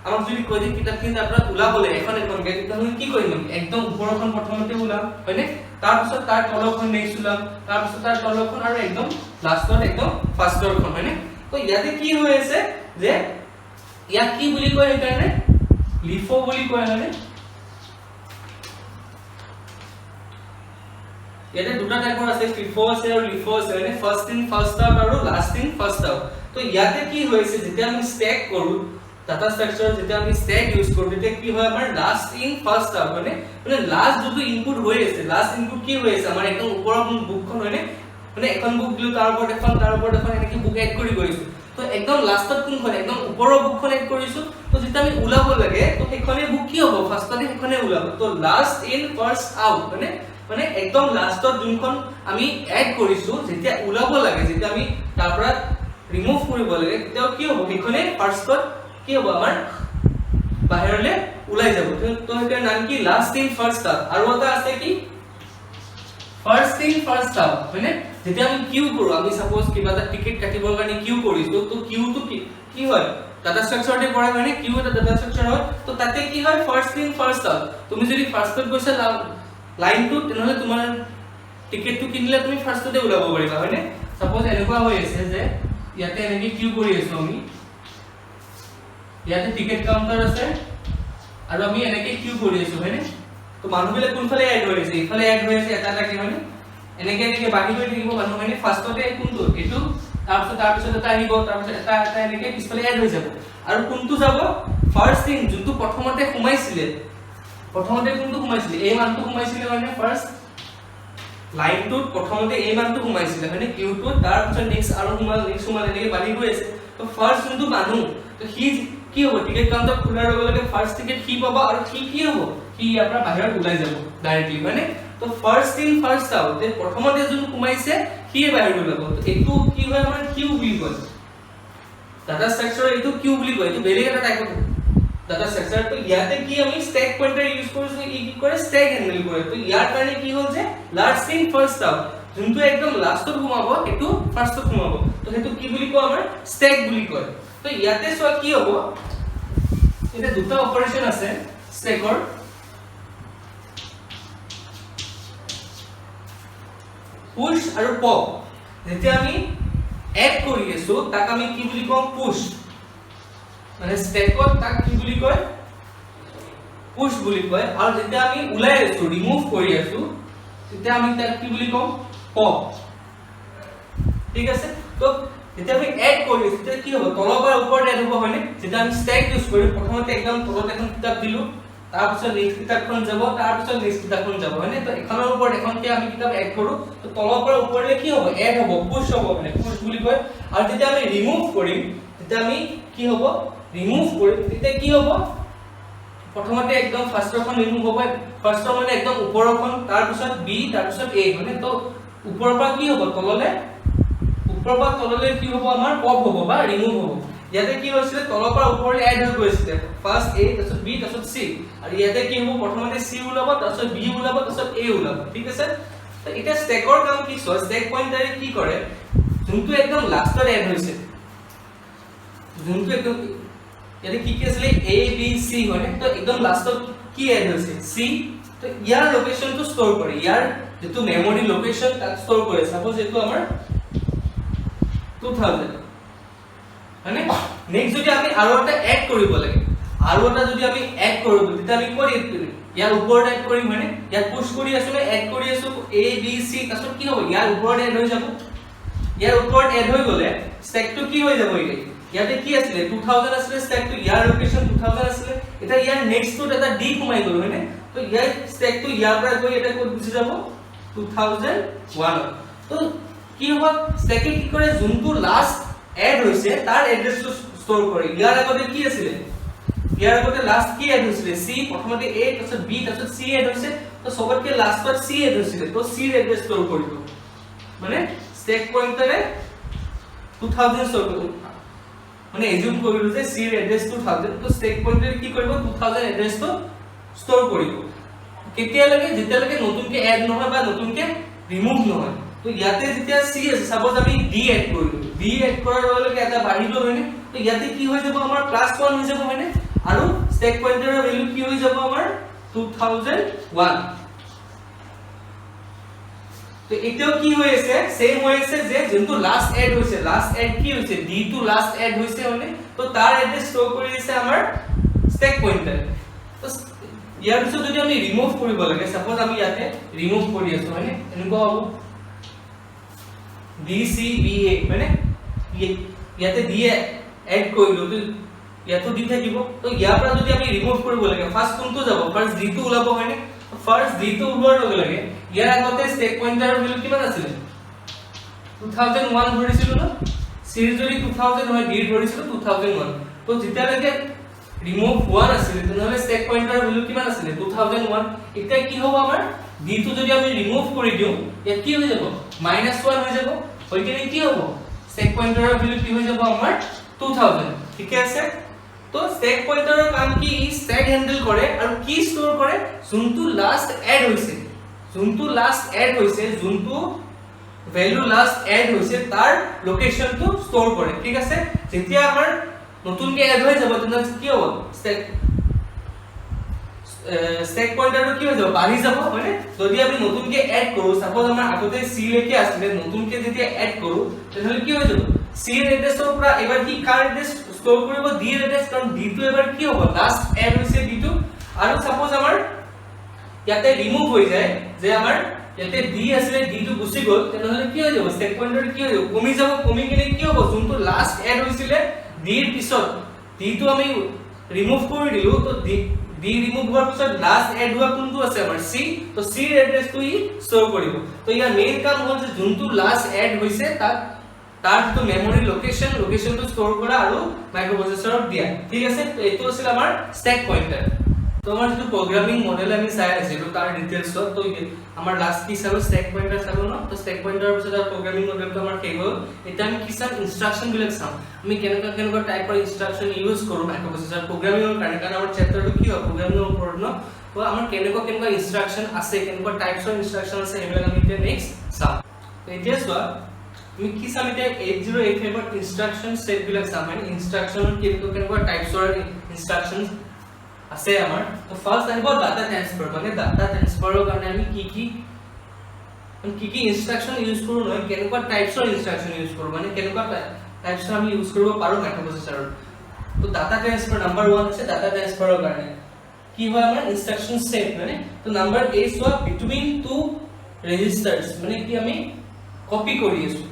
আমাক যদি কৈ যে কিতাপখিনি তাৰ পৰা ওলাবলে এখন কে তেতিয়া আমি কি কৰিম একদম ওপৰখন প্ৰথমতে ওলাম হয়নে তাৰ পিছত তাৰ তলৰখন নেক্সট ওলাম তাৰ পিছত তাৰ তলৰখন আৰু একদম লাষ্টত একদম ফাৰ্ষ্টৰখন হয়নে তো ইয়াতে কি হৈ আছে যে ইয়াক কি বুলি কয় সেইকাৰণে লিফো বুলি কয় হয়নে ইয়াতে দুটা টাইপৰ আছে ফিফো আছে আৰু লিফো আছে মানে ফাৰ্স্ট ইন ফাৰ্স্ট আউট আৰু লাষ্ট ইন ফাৰ্স্ট আউট তো ইয়াতে কি হৈছে যেতিয়া আমি স্ট্যাক কৰো ডাটা স্ট্ৰাকচাৰ যেতিয়া আমি স্ট্যাক ইউজ কৰো তেতিয়া কি হয় আমাৰ লাষ্ট ইন ফাৰ্স্ট আউট মানে লাষ্ট যোনটো ইনপুট হৈ আছে লাষ্ট ইনপুট কি হৈ আছে আমাৰ একদম ওপৰৰ বুকখন হয়নে মানে এখন বুক দিলো তাৰ ওপৰত এখন এনেকৈ বুক এড কৰি গৈছো তো একদম লাষ্টত কোনখন একদম ওপৰৰ বুকখন এড কৰিছো তো যেতিয়া আমি উলাব লাগে তো সেইখনে বুক কি হ'ব ফাৰ্ষ্টতে সেইখনে উলাব তো লাষ্ট ইন ফাৰ্স্ট আউট মানে একদম লাষ্টত যোনখন আমি এড কৰিছো যেতিয়া উলাব লাগে যেতিয়া আমি তাৰ পৰা ৰিমুভ কৰিব লাগে তেতিয়া কি হ'ব সেইখনে ফাৰ্ষ্টত কি হ'ব আমাৰ বাহিৰলে উলাই যাব তো হেতৰ নাম কি লাষ্ট ইন ফাৰ্স্ট আউট আৰু এটা আছে কি ফাৰ্স্ট ইন ফাৰ্স্ট আউট মানে যেতিয়া আমি কিউ কৰো আমি সাপোজ কিবা এটা টিকেট কাটিবৰ কাৰণে কিউ কৰিছো তো কিউ তো কি হয় ডাটা স্ট্ৰাকচাৰতে পৰে মানে কিউ এটা ডাটা স্ট্ৰাকচাৰ হয় তো তাতে কি হয় ফাৰ্স্ট ইন ফাৰ্স্ট আউট তুমি যদি ফাৰ্ষ্টত গৈছা লাইনটো তেনেহলে তোমাৰ টিকেটটো কিনিলে তুমি ফাৰ্ষ্টতে উলাব পাৰিবা হয়নে সাপোজ এনেকুৱা হৈ আছে যে ইয়াতে এনেকৈ কিউ কৰি আছো আমি ইয়াতে টিকেট কাউন্টাৰ আছে আৰু আমি এনেকৈ কিউ কৰি আছো হয়নে তো মানুহবিলাক কোনফালে এড হৈ আছে ইফালে এড হৈ আছে এটা লাগে হয়নে এনেকৈ বাঢ়ি গৈ থাকিব মানুহ মানে ফাৰ্ষ্টতে কোনটো এটো তাৰপিছত এটা আহিব তাৰপিছত এটা এনেকৈ পিছফালে এড হৈ যাব আৰু কোনটো যাব ফাৰ্স্ট ইন যোনটো প্ৰথমতে সোমাইছিলে কোনটো সোমাইছিলে এই মানটো সোমাইছিলে মানে ফাৰ্স্ট লাইনটোত প্ৰথমতে এই মানটো সোমাইছিলে মানে কিউটো তাৰপিছত নেক্সট আৰু সোমাল এনেকৈ বাঢ়ি গৈ আছে তো ফাৰ্স্ট যোনটো মানুহ তো সি কি হ'ব টিকেট কাউন্টাৰ খোলাৰ লগে লগে ফাৰ্স্ট টিকেট কি পাব আৰু কি হ'ব কি ইয়াৰ পৰা বাহিৰত ওলাই যাব ডাইৰেক্টলি মানে তো ফাৰ্স্ট ইন ফাৰ্স্ট আউট তে প্ৰথমতে যোন সোমাইছে সিয়ে বাহিৰত ওলাব তো এইটো কি হয় আমাৰ কিউ বুলি কয় ডাটা স্ট্ৰাকচাৰ এইটো কিউ বুলি কয় এইটো বেলেগ এটা টাইপৰ ডাটা স্ট্ৰাকচাৰ তো ইয়াতে কি আমি স্ট্যাক পইন্টাৰ ইউজ কৰিছো ই কি কৰে স্ট্যাক হ্যান্ডেল কৰে তো ইয়াৰ কাৰণে কি হ'ল যে লাষ্ট ইন ফাৰ্স্ট আউট যোনটো একদম লাষ্টত সোমাব এটো ফাৰ্ষ্টত সোমাব তো হেতু কি বুলি কয় আমাৰ স্ট্যাক বুলি কয় তো ইয়াতে সো কি হ'ব এটা দুটা অপাৰেশন আছে স্ট্যাকৰ পুশ আৰু পপ যেতিয়া আমি এড কৰি আছো তাক আমি কি বুলি কম পুশ মানে স্ট্যাকত তাক কি বুলি কয় পুশ বুলি কয় আৰু যেতিয়া আমি উলাই আছো ৰিমুভ কৰি আছো তেতিয়া আমি তাক কি বুলি কম পপ ঠিক আছে তো যেতিয়া আমি এড কৰি আছো তেতিয়া কি হ'ব তলৰ পৰা ওপৰত এড হ'ব হয়নে যেতিয়া আমি স্ট্যাক ইউজ কৰি প্ৰথমতে একদম তলত এখন কিতাপ দিলো তাৰ পিছত নেক্সট কিতাপখন যাব তাৰ পিছত নেক্সট কিতাপখন যাব হয়নে তো এখনৰ ওপৰত এখনকে আমি কিতাপ এড কৰো তো তলৰ পৰা ওপৰলৈ কি হ'ব এড হ'ব পুশ হ'ব মানে পুশ বুলি কয় আৰু যেতিয়া আমি ৰিমুভ কৰিম তেতিয়া আমি কি হ'ব ৰিমুভ কৰিম তেতিয়া কি হ'ব প্ৰথমতে একদম ফাৰ্ষ্টৰখন ৰিমুভ হ'ব ফাৰ্ষ্টৰ মানে একদম ওপৰখন তাৰ পিছত বি তাৰ পিছত এ মানে তো ওপৰৰ পৰা কি হ'ব তললৈ ওপৰৰ পৰা তললৈ কি হ'ব আমাৰ পপ হ'ব বা ৰিমুভ হ'ব ইয়াতে কি হৈছিল তলৰ পৰা ওপৰলৈ এড হৈ গৈছিল ফাৰ্স্ট এ তাৰপিছত বি তাৰপিছত সি আৰু ইয়াতে কি হ'ব প্ৰথমতে সি ওলাব তাৰপিছত বি ওলাব তাৰপিছত এ ওলাব ঠিক আছে তো এটা স্ট্যাকৰ কাম কি হয় স্ট্যাক পইন্টাৰে কি কৰে যোনটো একদম লাষ্টত এড হৈছে যোনটো একদম ইয়াতে কি আছিল এ বি সি হয় তো একদম লাষ্টত কি এড হৈছে সি তো ইয়াৰ লোকেশনটো ষ্টৰ কৰে ইয়াৰ যেটো মেমৰি লোকেশন তাক ষ্টৰ কৰে সাপোজ এটো আমাৰ 2000 মানে নেক্সট যদি আমি আৰু এটা এড কৰিব লাগে আৰু এটা যদি আমি এড কৰিব তেতিয়া আমি কৰি ইয়াৰ ওপৰত এড কৰিম মানে ইয়াত পুশ কৰি আছো এড কৰি আছো এ বি সি তাৰপিছত কি হ'ব ইয়াৰ ওপৰত এড হৈ যাব ইয়াৰ ওপৰত এড হৈ গলে স্ট্যাকটো কি হৈ যাব ইয়াতে কি আছিল 2000 আছিল স্ট্যাকটো ইয়াৰ লোকেশন 2000 আছিল এটা ইয়াৰ নেক্সটটো এটা ডি কমাই গল হয়নে তো ইয়াৰ স্ট্যাকটো ইয়াৰ পৰা গৈ এটা ক'ত গুচি যাব 2001 তো কি হ'ব স্ট্যাকে কি কৰে যোনটো লাষ্ট এড হৈছে তাৰ এড্ৰেছটো ষ্টৰ কৰে ইয়াৰ আগতে কি আছিল ইয়াৰ আগতে লাষ্ট কি এড হৈছিল সি প্ৰথমতে এ তাৰপিছত বি তাৰপিছত সি এড হৈছে তো সবতকে লাষ্টত সি এড হৈছিল তো সি এড্ৰেছ ষ্টৰ কৰিব মানে স্ট্যাক পইন্টাৰে 2000 ষ্ট'ৰ কৰিব মানে এজিউম কৰিলো যে C ৰ এড্ৰেছ 2000 তো ষ্টেক পইণ্টাৰে কি কৰিব 2000 এড্ৰেছটো ষ্ট'ৰ কৰিব কেতিয়ালৈকে যেতিয়ালৈকে নতুনকে এড নহয় বা নতুনকে ৰিমুভ নহয় তো ইয়াতে যেতিয়া C আছে সাপোজ আমি D এড কৰিলো D এড কৰাৰ লগে লগে এটা বাঢ়িলো হয়নে তো ইয়াতে কি হৈ যাব আমাৰ +1 হৈ যাব হয়নে আৰু ষ্টেক পইণ্টাৰৰ ভ্যালু কি হৈ যাব আমাৰ 2001 তো এটাও কি হৈ আছে সেম হৈ আছে যে যোনটো লাস্ট এড হৈছে লাস্ট এড কি হৈছে D টু লাস্ট এড হৈছে হয়নে তো তাৰ এড্ৰেছ ষ্ট'ৰ কৰি আছে আমাৰ ষ্টেক পইণ্টাৰ তো ইয়াৰ পিছত যদি আমি ৰিমুভ কৰিব লাগে সাপোজ আমি ইয়াতে ৰিমুভ কৰি আছো হয়নে এনেকুৱা হ'ব DCBA মানে ইয়াতে দিয়ে এড কৰিলো তো ইয়াতো দি থাকিব তো ইয়াৰ পৰা যদি আমি ৰিমুভ কৰিব লাগে ফাৰ্স্ট কোনটো যাব ফাৰ্স্ট D টো ওলাব হয়নে ফাৰ্স্ট D টো ওলোৱাৰ লগে লগে ইয়াৰ আগতে ষ্টেক পইণ্টাৰৰ ভ্যালু কিমান আছিল 2001 ধৰিছিল ন C যদি 2000 হয় D ধৰিছিল 2001 তো যেতিয়ালৈকে ৰিমুভ হোৱা নাছিল তেনেহলে ষ্টেক পইণ্টাৰৰ ভ্যালু কিমান আছিল 2001 এতিয়া কি হ'ব আমাৰ D টো যদি আমি ৰিমুভ কৰি দিও ইয়াত কি হৈ যাব -1 হৈ যাব হয়কিনে কি হ'ব ষ্টেক পইণ্টাৰৰ ভ্যালু কি হৈ যাব আমাৰ 2000 ঠিক আছে তো ষ্টেক পইণ্টাৰৰ কাম কি ই ষ্টেক হ্যান্ডেল কৰে আৰু কি ষ্ট'ৰ কৰে যোনটো লাস্ট এড হৈছে যোনটো ভ্যালু লাস্ট এড হৈছে তাৰ লোকেশনটো ষ্ট'ৰ কৰে ঠিক আছে যেতিয়া আমাৰ নতুনকে এড হৈ যাব তেনেহলে কি হ'ব ষ্টেক পইণ্টাৰটো কি হৈ যাব বাঢ়ি যাব হয়নে যদি আমি নতুনকে এড কৰো সাপোজ আমাৰ আগতে C লৈকে আছিল নতুনকে যেতিয়া এড কৰো তেনেহলে কি হৈ যাব C ৰ এড্ৰেছৰ পৰা এবাৰ কি কাৰ এড্ৰেছ ষ্ট'ৰ কৰিব D ৰ এড্ৰেছ কাৰণ D টো এবাৰ কি হ'ব লাস্ট এড হৈছে D টো আৰু সাপোজ আমাৰ ইয়াতে ৰিমুভ হৈ যায় যে আমাৰ ইয়াতে D আছিল D টো গুছি গ'ল তেনেহলে কি হৈ যাব ষ্টেক পইণ্টাৰ কি হৈ যাব কমি কিনে কি হ'ব যোনটো লাস্ট এড হৈছিল D ৰ পিছত D টো আমি ৰিমুভ কৰি দিলো তো D ৰিমুভ হোৱাৰ পিছত লাস্ট এড হোৱা কোনটো আছে আমাৰ C তো C ৰ এড্ৰেছটো ই ষ্ট'ৰ কৰিব তো ইয়াৰ মেইন কাম হ'ল যে যোনটো লাস্ট এড হৈছে তাৰ তো মেমৰি লোকেশনটো ষ্ট'ৰ কৰা আৰু মাইক্ৰোপ্ৰচেছৰত দিয়া ঠিক আছে তো এইটো আছিল আমাৰ ষ্টেক পইণ্টাৰ তো আমাৰ যেটো প্ৰগ্ৰামিং মডেল আমি চাই আছিলো তাৰ ডিটেইলছ তো আমাৰ লাস্ট কি চালো ষ্টেক পইণ্টাৰ চালো ন তো ষ্টেক পইণ্টাৰৰ পিছত আৰু প্ৰগ্ৰামিং মডেলটো আমাৰ শেষ হ'ল এতিয়া আমি কিছু ইনষ্ট্ৰাকচন বিলাক চাম আমি কেনেকুৱা টাইপৰ ইনষ্ট্ৰাকচন ইউজ কৰো মাইক্ৰোপ্ৰচেছৰ প্ৰগ্ৰামিংৰ কাৰণে কাৰণ আমাৰ চেপ্টাৰটো কি হয় প্ৰগ্ৰামিংৰ ওপৰত ন তো আমাৰ কেনেকুৱা ইনষ্ট্ৰাকচন আছে কেনেকুৱা টাইপছৰ ইনষ্ট্ৰাকচন আছে এইবিলাক আমি এতিয়া নেক্সট চাম এতিয়া চোৱা আমি কি চাম এতিয়া 8085 ৰ ইনষ্ট্ৰাকচন সেট বিলাক চাম মানে ইনষ্ট্ৰাকচনৰ কেনেকুৱা টাইপছৰ ইনষ্ট্ৰাকচনছ আছে আমাৰ তো ফাৰ্স্ট আহিব ডাটা ট্ৰান্সফাৰ মানে ডাটা ট্ৰান্সফাৰৰ কাৰণে আমি কি ইনষ্ট্ৰাকচন ইউজ কৰো নহয় কেনেকুৱা টাইপছৰ ইনষ্ট্ৰাকচন ইউজ কৰো মানে কেনেকুৱা টাইপছৰ আমি ইউজ কৰিব পাৰো মাইক্ৰোপ্ৰচেছৰত তো ডাটা ট্ৰান্সফাৰ নাম্বাৰ 1 আছে ডাটা ট্ৰান্সফাৰৰ কাৰণে কি হয় আমাৰ ইনষ্ট্ৰাকচন সেট মানে তো নাম্বাৰ A সোৱা বিটুইন টু ৰেজিষ্টাৰ্স মানে কি আমি কপি কৰি আছো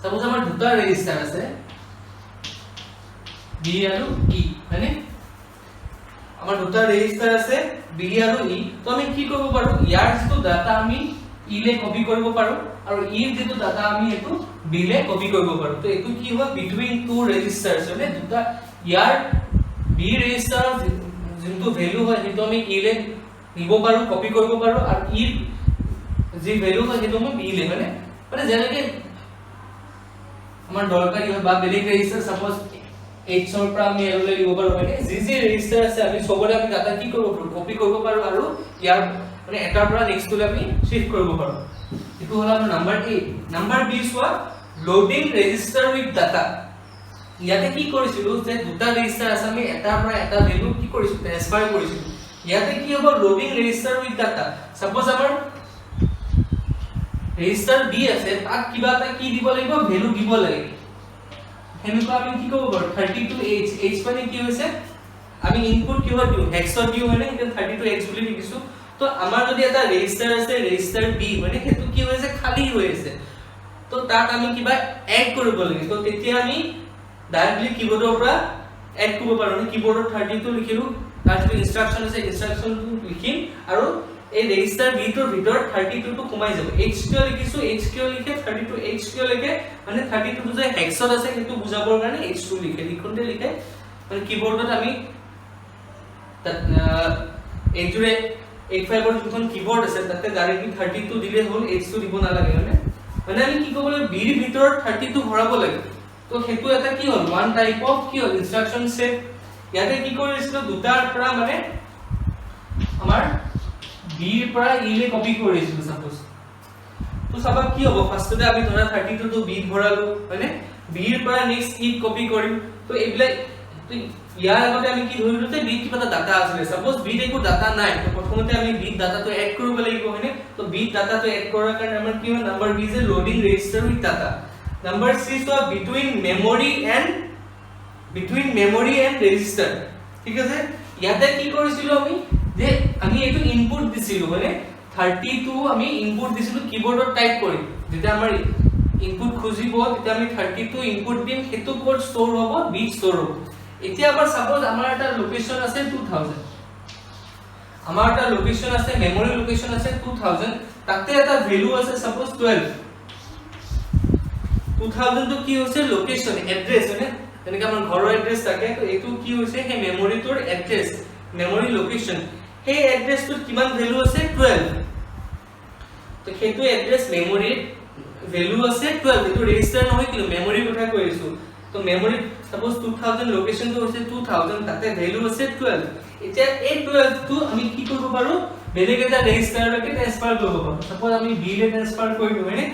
সাপোজ আমাৰ দুটা ৰেজিষ্টাৰ আছে B আৰু E মানে আমাৰ দুটা ৰেজিষ্টাৰ আছে B আৰু E তো আমি কি কৰিব পাৰো ইয়াৰ যেটো ডাটা আমি E লে কপি কৰিব পাৰো আৰু E ৰ যেটো ডাটা আমি এটো B লে কপি কৰিব পাৰো তো এটো কি হয় বিটুইন টু ৰেজিষ্টাৰ্স মানে দুটা ইয়াৰ B ৰেজিষ্টাৰ যেটো ভ্যালু হয় যেটো আমি E লে নিব পাৰো কপি কৰিব পাৰো আৰু E যে ভ্যালু হয় যেটো আমি B লে মানে যেনেকৈ আমাৰ দৰকাৰী হয় বা বেলেগ ৰেজিষ্টাৰ সাপোজ H ৰ পৰা আমি এৰলে লিব পাৰো মানে যি ৰেজিষ্টাৰ আছে আমি সবৰে আমি ডাটা কি কৰিব পাৰো কপি কৰিব পাৰো আৰু ইয়াৰ মানে এটাৰ পৰা নেক্সট লৈ আমি শিফট কৰিব পাৰো এটো হল আমাৰ নাম্বাৰ A নাম্বাৰ B সোৱা লোডিং ৰেজিষ্টাৰ উইথ ডাটা ইয়াতে কি কৰিছিলো যে দুটা ৰেজিষ্টাৰ আছে আমি এটাৰ পৰা এটা ভ্যালু কি কৰিছো ট্ৰান্সফাৰ কৰিছো ইয়াতে কি হ'ব loading register with data suppose আমাৰ ৰেজিষ্টাৰ B আছে তাক কিবা এটা কি দিব লাগিব ভ্যালু দিব লাগিব হেনুকা আমি কি কৰিব পাৰো 32h h মানে কি হৈছে আমি ইনপুট কি হয় দিও হেক্সত দিও মানে এটা 32h বুলি লিখিছো তো আমাৰ যদি এটা ৰেজিষ্টাৰ আছে ৰেজিষ্টাৰ B মানে হেতু কি হৈছে খালি হৈ আছে তো তাক আমি কিবা এড কৰিব লাগিব তো তেতিয়া আমি ডাইৰেক্টলি কিবোৰ্ডৰ পৰা এড কৰিব পাৰো কিবোৰ্ডত 32 লিখিলো তাৰ যে ইনষ্ট্ৰাকচন আছে ইনষ্ট্ৰাকচনটো লিখিম আৰু এই ৰেজিষ্টাৰ B টোৰ ভিতৰত 32 টো কমাই যাব h কিয় লিখিছো h কিয় লিখে 32 h কিয় লিখে মানে 32 টো যে হেক্সত আছে কিন্তু বুজাবৰ কাৰণে h2 লিখে লিখোতে লিখে মানে কিবোৰ্ডত আমি 85 ৰ যোনখন কিবোৰ্ড আছে তাতে ডাইৰেক্টলি 32 দিলে হ'ল h2 দিব নালাগে মানে মানে আমি কি ক'ব লাগিব বিৰ ভিতৰত 32 ভৰাব লাগে তো হেতু এটা কি হ'ল ওয়ান টাইপ অফ কি হ'ল ইনস্ট্ৰাকচন সেট ইয়াতে কি কৰিছিলো দুটাৰ পৰা মানে আমাৰ বিৰ পৰা ইলে কপি কৰিছিলো সাপোজ তো সাবা কি হ'ব ফাৰ্ষ্টতে আমি ধৰা 32 তো বিত ভৰালো মানে বিৰ পৰা নেক্সট ই কপি কৰিম তো এইবিলা তো ইয়াৰ আগতে আমি কি ধৰিলো যে বিত কিবা ডাটা আছে সাপোজ বিত একো ডাটা নাই তো প্ৰথমতে আমি বিত ডাটাটো এড কৰিব লাগিব হয়নে তো বিত ডাটাটো এড কৰাৰ কাৰণে আমাৰ কি হয় নাম্বাৰ বি যে loading register with data number C so between memory and register ঠিক আছে ইয়াতে কি কৰিছিলো আমি যে আমি এটো ইনপুট দিছিলো মানে 32 আমি ইনপুট দিছিলো কিবোৰ্ডত টাইপ কৰি যেতিয়া আমাৰ ইনপুট খুজিব তেতিয়া আমি 32 ইনপুট দিম হেতু কোড ষ্টৰ হ'ব বিট ষ্টৰ হ'ব এতিয়া আবাৰ সাপোজ আমাৰ এটা লোকেশন আছে 2000 আমাৰ এটা লোকেশন আছে মেমৰি লোকেশন আছে 2000 তাতে এটা ভ্যালু আছে সাপোজ 12 2000 তো কি হৈছে লোকেশন এড্ৰেছ মানে যেনেকৈ আমাৰ ঘৰৰ এড্ৰেছ থাকে তো এটো কি হৈছে হে মেমৰিটোৰ এড্ৰেছ মেমৰি লোকেশন হে এড্ৰেছটোত কিমান ভ্যালু আছে 12 তো হেতু এড্ৰেছ মেমৰি ভ্যালু আছে 12 এটো ৰেজিষ্টাৰ নহয় কিন্তু মেমৰি কথা কৈ আছো তো মেমৰি সাপোজ 2000 লোকেশন তো হৈছে 2000 তাতে ভ্যালু আছে 12 এতিয়া এই 12 টো আমি কি কৰিব পাৰো বেলেগ এটা ৰেজিষ্টাৰলৈকে ট্ৰান্সফাৰ কৰিব পাৰো সাপোজ আমি বি লে ট্ৰান্সফাৰ কৰি দিও মানে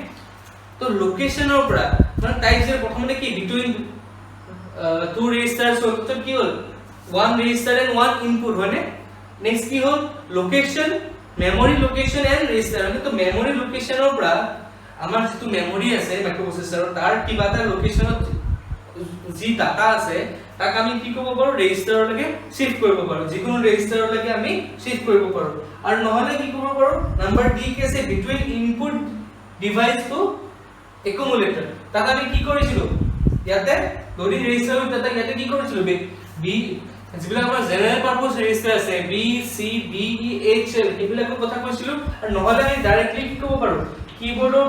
তো লোকেশনৰ পৰা মানে টাইপ যে প্ৰথমতে কি বিটুইন টু ৰেজিষ্টাৰছ তো কি হ'ল one register and one input হয়নে নেক্সট কি হ'ল location memory location and register মানে তো মেমৰি লোকেশনৰ পৰা আমাৰ যেটো মেমৰি আছে মাইক্ৰোপ্ৰচেছৰৰ তাৰ কিবা এটা লোকেশনত যি ডাটা আছে তাক আমি কি কৰিব পাৰো ৰেজিষ্টাৰলৈকে শিফট কৰিব পাৰো যিকোনো ৰেজিষ্টাৰলৈকে আমি শিফট কৰিব পাৰো আৰু নহলে কি কৰিব পাৰো নাম্বাৰ ডি কে আছে between input device two accumulator তাক আমি কি কৰিছিলো ইয়াতে লোডিং ৰেজিষ্টাৰ ডাটা ইয়াতে কি কৰিছিলো বি যিবিলাক আমাৰ জেনাৰেল পাৰপোজ ৰেজিষ্টাৰ আছে বি সি ডি ই এইচ এল এইবিলাকৰ কথা কৈছিলো আৰু নহলে আমি ডাইৰেক্টলি কি কৰিব পাৰো কিবোৰ্ডৰ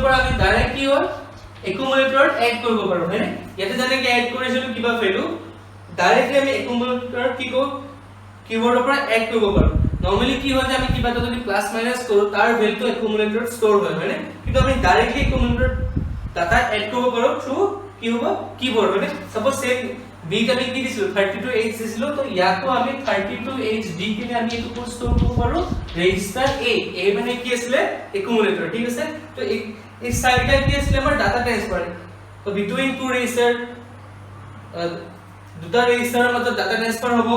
পৰা আমি ডাইৰেক্ট কি হ'ল একুমুলেটৰত এড কৰিব পাৰো হয়নে ইয়াতে যেনেকৈ এড কৰিছিলো কিবা ভ্যালু ডাইৰেক্টলি আমি একুমুলেটৰত কি কৰো কিবোৰ্ডৰ পৰা এড কৰিব পাৰো নৰমালি কি হয় যে আমি কিবা যদি প্লাস মাইনাস কৰো তাৰ ভ্যালুটো একুমুলেটৰত ষ্টৰ হয় হয়নে কিন্তু আমি ডাইৰেক্টলি একুমুলেটৰত ডাটা এড কৰিব পাৰো থ্ৰু কি হ'ব কিবোৰ্ড হয়নে সাপোজ সেম বি আমি কি দিছিলো 32h দিছিলো তো ইয়াকো আমি 32h ডি কিনে আমি এটো কোড ষ্টৰ কৰিব পাৰো ৰেজিষ্টাৰ এ মানে কি আছিল একুমুলেটৰ ঠিক আছে তো এই সাইডটা কি আছিল আমাৰ ডাটা ট্ৰান্সফাৰ তো বিটুইন টু ৰেজিষ্টাৰ দুটা ৰেজিষ্টাৰৰ মাজত ডাটা ট্ৰান্সফাৰ হ'ব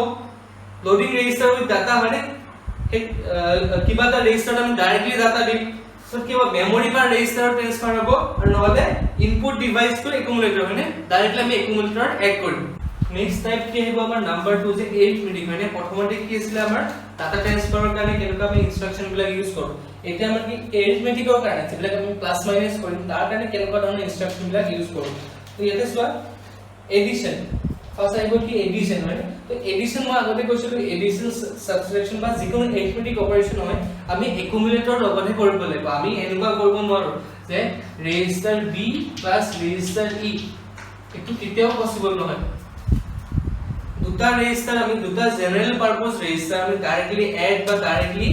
লোডিং ৰেজিষ্টাৰ উইথ ডাটা মানে কিবা এটা ৰেজিষ্টাৰত আমি ডাইৰেক্টলি ডাটা দিম সো কিবা মেমৰি পৰা ৰেজিষ্টাৰত ট্ৰান্সফাৰ হ'ব আৰু নহলে ইনপুট ডিভাইস টু একুমুলেটৰ মানে ডাইৰেক্টলি আমি একুমুলেটৰত এড কৰিম নেক্সট টাইপ কি হ'ব আমাৰ নাম্বাৰ 2 যে এৰিথমেটিক মানে প্ৰথমতে কি আছিল আমাৰ ডাটা ট্ৰান্সফাৰৰ কাৰণে কেনেকুৱা আমি ইনস্ট্ৰাকচন বিলাক ইউজ কৰো এতিয়া আমাৰ কি এৰিথমেটিকৰ কাৰণে যেবিলাক আমি প্লাস মাইনাস কৰিম তাৰ কাৰণে কেনেকুৱা ধৰণৰ ইনস্ট্ৰাকচন বিলাক ইউজ কৰো তো ইয়াতে চোৱা এডিশন ফাৰ্স্ট আহিব কি এডিশন হয় তো এডিশন মই আগতে কৈছিলো এডিশন সাবট্ৰেকশন বা যিকোনো এৰিথমেটিক অপাৰেচন হয় আমি একুমুলেটৰ লগতে কৰিব লাগিব আমি এনেকুৱা কৰিব নোৱাৰো যে ৰেজিষ্টাৰ বি প্লাস ৰেজিষ্টাৰ ই এটো কেতিয়াও পসিবল নহয় দুটা ৰেজিষ্টাৰ আমি দুটা জেনাৰেল পাৰপোজ ৰেজিষ্টাৰ আমি ডাইৰেক্টলি এড বা ডাইৰেক্টলি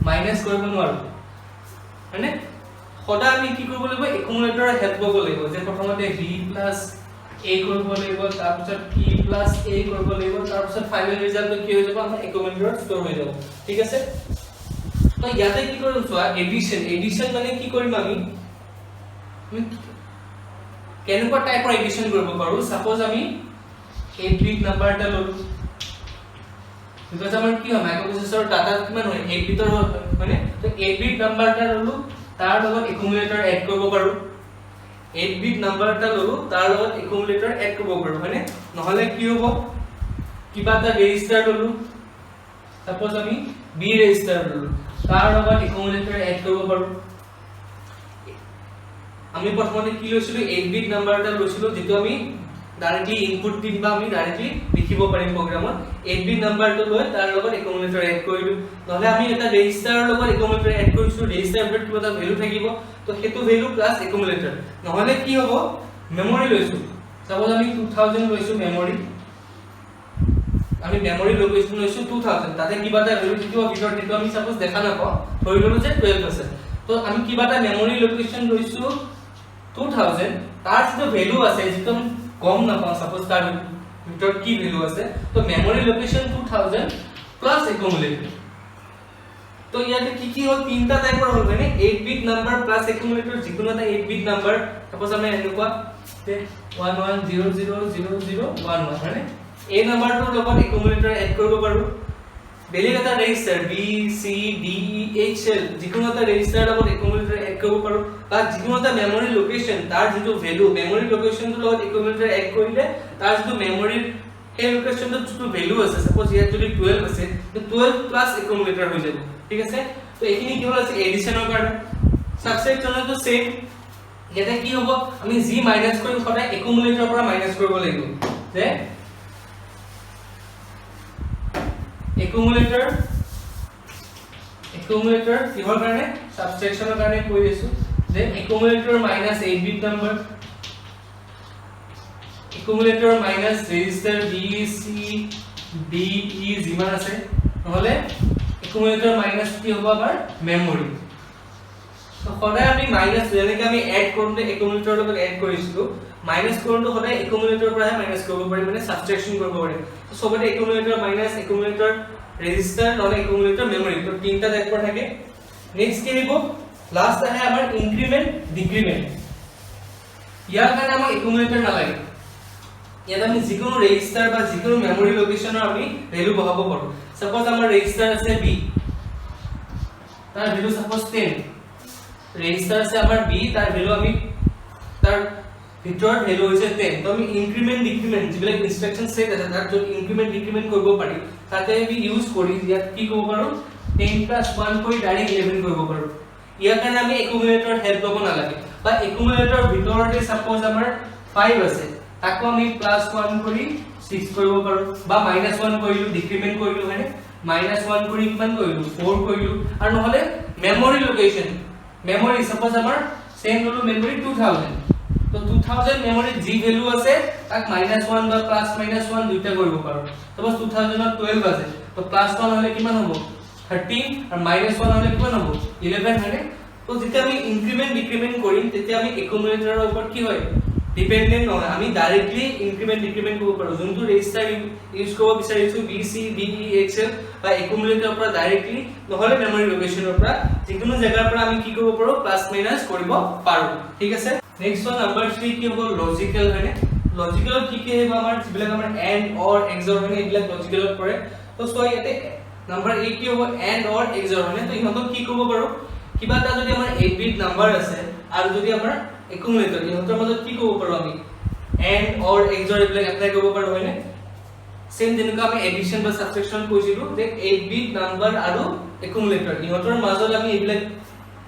মাইনাস কৰিব নোৱাৰো মানে সদা আমি কি কৰিব লাগিব একুমুলেটৰৰ হেল্প কৰিব লাগিব যে প্ৰথমতে বি প্লাস a কৰিব লাগিব তাৰ পিছত p প্লাস a কৰিব লাগিব তাৰ পিছত ফাইনাল ৰিজাল্ট কি হৈ যাব আমাৰ একুমুলেটৰত ষ্টৰ হৈ যাব ঠিক আছে তো ইয়াতে কি কৰিম চোৱা এডিশন মানে কি কৰিম আমি কেনেকুৱা টাইপৰ এডিশন কৰিব পাৰো সাপোজ আমি 8 বিট নাম্বাৰ এটা ললো বিকজ আমাৰ কি হয় মাইক্ৰোপ্ৰচেছৰ ডাটা কিমান হয় 8 বিটৰ মানে তো 8 বিট নাম্বাৰ এটা ললো তাৰ লগত একুমুলেটৰ এড কৰিব পাৰো 8 বিট নাম্বাৰ এটা ললো তাৰ লগত একুমুলেটৰ এড কৰিব পাৰো মানে নহলে কি হ'ব কিবা এটা ৰেজিষ্টাৰ ললো সাপোজ আমি বি ৰেজিষ্টাৰ ললো তাৰ লগত একুমুলেটৰ এড কৰিব পাৰো আমি প্ৰথমতে কি লৈছিলো 8 বিট নাম্বাৰ এটা লৈছিলো যেটো আমি ডাইৰেক্টলি ইনপুট দিম বা আমি ডাইৰেক্টলি লিখিব পাৰিম প্ৰগ্ৰামত 8 বিট নাম্বাৰটো লৈ তাৰ লগত একুমুলেটৰ এড কৰিলো নহলে আমি এটা ৰেজিষ্টাৰৰ লগত একুমুলেটৰ এড কৰিছো ৰেজিষ্টাৰৰ কিবা এটা ভ্যালু থাকিব তো হেতু ভ্যালু প্লাস একুমুলেটৰ নহলে কি হ'ব মেমৰি লৈছো সাপোজ আমি 2000 লৈছো মেমৰি আমি মেমৰি লোকেশন লৈছো 2000 তাতে কিবা এটা ভ্যালু থাকিব ভিতৰত যেটো আমি সাপোজ দেখা নাপাও ধৰি ললো যে 12 আছে তো আমি কিবা এটা মেমৰি লোকেশন লৈছো 2000 তাৰ যিটো ভ্যালু আছে যেটো আমি গম নাপাও সাপোজ তাৰ ভিতৰত কি ভ্যালু আছে তো মেমৰি লোকেশন 2000 প্লাস একুমুলেটৰ তো ইয়াতে কি হল তিনটা টাইপৰ হল মানে 8 বিট নাম্বাৰ প্লাস একুমুলেটৰ যিকোনো এটা 8 বিট নাম্বাৰ সাপোজ আমি এনেকুৱা 11000011 মানে এই নাম্বাৰটোৰ লগত একুমুলেটৰ এড কৰিব পাৰো বেলেগ এটা register B C D E H L যিকোনো এটা ৰেজিষ্টাৰ লগত একুমুলেটৰ এড কৰিব পাৰো বা যিকোনো এটা মেমৰি লোকেশন তাৰ যিটো ভ্যালু মেমৰি লোকেশনটোৰ লগত একুমুলেটৰ এড কৰিলে তাৰ যিটো মেমৰিৰ এই লোকেশনটোৰ যিটো ভ্যালু আছে সাপোজ ইয়াত যদি 12 আছে তো 12 প্লাস একুমুলেটৰ হৈ যাব ঠিক আছে তো এইখিনি কি হল আছে এডিশনৰ কাৰণে সাবট্ৰেকচনটো সেম ইয়াতে কি হ'ব আমি জি মাইনাস কৰিম সদায় একুমুলেটৰৰ পৰা মাইনাস কৰিব লাগিব যে একুমুলেটৰ কিহৰ কাৰণে সাবট্ৰেকচনৰ কাৰণে কৈ দিছো যে accumulator minus 8 bit number accumulator minus register B C D E যিমান আছে নহলে একুমুলেটৰ মাইনাস কি হ'ব আমাৰ মেমৰি তো সদায় আমি মাইনাস যেনেকৈ আমি এড কৰোঁতে একুমুলেটৰৰ লগত এড কৰিছিলো মাইনাস কৰোঁতে সদায় একুমুলেটৰৰ পৰা মাইনাস কৰিব পাৰি মানে সাবট্ৰেকচন কৰিব পাৰি তো সবতে একুমুলেটৰ মাইনাস একুমুলেটৰ ৰেজিষ্টাৰ নহলে একুমুলেটৰ মেমৰি তো তিনটা টাইপৰ থাকে নেক্সট কি হ'ব লাষ্ট আহে আমাৰ ইনক্ৰিমেন্ট ডিক্ৰিমেন্ট ইয়াৰ কাৰণে আমাক একুমুলেটৰ নালাগে ইয়াত আমি যিকোনো ৰেজিষ্টাৰ বা যিকোনো মেমৰি লোকেশনৰ আমি ভ্যালু বহাব পাৰো সাপোজ আমাৰ ৰেজিষ্টাৰ আছে B তাৰ ভ্যালু সাপোজ 10 ৰেজিষ্টাৰ আছে আমাৰ B তাৰ ভ্যালু আমি তাৰ ভিতৰত ভ্যালু হৈছে 10 তো আমি ইনক্ৰিমেন্ট ডিক্ৰিমেন্ট যিবিলাক ইনস্ট্ৰাকচন সেট আছে তাৰ যত ইনক্ৰিমেন্ট ডিক্ৰিমেন্ট কৰিব পাৰি তাতে আমি ইউজ কৰি ইয়াত কি কৰিব পাৰো 10 + 1 কৰি ডাইৰেক্ট 11 কৰিব পাৰো ইয়াৰ কাৰণে আমি একুমুলেটৰ হেল্প ল'ব নালাগে বা একুমুলেটৰ ভিতৰতে সাপোজ আমাৰ 5 আছে তাকো আমি +1 কৰি 6 কৰিব পাৰো বা -1 কৰিলো ডিক্ৰিমেন্ট কৰিলো মানে -1 কৰি কিমান কৰিলো 4 কৰিলো আৰু নহলে মেমৰি লোকেশন মেমৰি সাপোজ আমাৰ সেম হলো মেমৰি 2000 তো 2000 মেমৰি জি ভ্যালু আছে তাক -1 বা +-1 দুইটা কৰিব পাৰো সাপোজ 2000 ত 12 আছে তো +1 হলে কিমান হ'ব 13 আৰু -1 হলে কিমান হ'ব 11 মানে তো যেতিয়া আমি ইনক্ৰিমেন্ট ডিক্ৰিমেন্ট কৰিম তেতিয়া আমি একুমুলেটৰৰ ওপৰত কি হয় ডিপেন্ডেন্ট নহয় আমি ডাইৰেক্টলি ইনক্ৰিমেন্ট ডিক্ৰিমেন্ট কৰিব পাৰো যোনটো ৰেজিষ্টাৰ ইউজ কৰিব বিচাৰিছো B C D E H L বা একুমুলেটৰৰ পৰা ডাইৰেক্টলি নহলে মেমৰি লোকেশনৰ পৰা যিকোনো জায়গাৰ পৰা আমি কি কৰিব পাৰো প্লাস মাইনাস কৰিব পাৰো ঠিক আছে নেক্সট ওয়ান নাম্বাৰ 3 কি হ'ব লজিক্যাল হয়নে লজিক্যালত কি হ'ব আমাৰ যিবিলাক আমাৰ এন্ড অৰ এক্সৰ হয়নে এইবিলাক লজিক্যালত পৰে তো সো ইয়াতে নাম্বাৰ 8 কি হ'ব এন্ড অৰ এক্সৰ হয়নে তো ইহঁতক কি কৰিব পাৰো কিবা এটা যদি আমাৰ 8 বিট নাম্বাৰ আছে আৰু যদি আমাৰ একুমুলেটৰ ইহঁতৰ মাজত কি কৰিব পাৰো আমি এন্ড অৰ এক্সৰ এইবিলাক এপ্লাই কৰিব পাৰো হয়নে সেম যেনেকৈ আমি এডিশন বা সাবট্ৰেকচন কৰিছিলো যে 8 বিট নাম্বাৰ আৰু একুমুলেটৰ ইহঁতৰ মাজত আমি এইবিলাক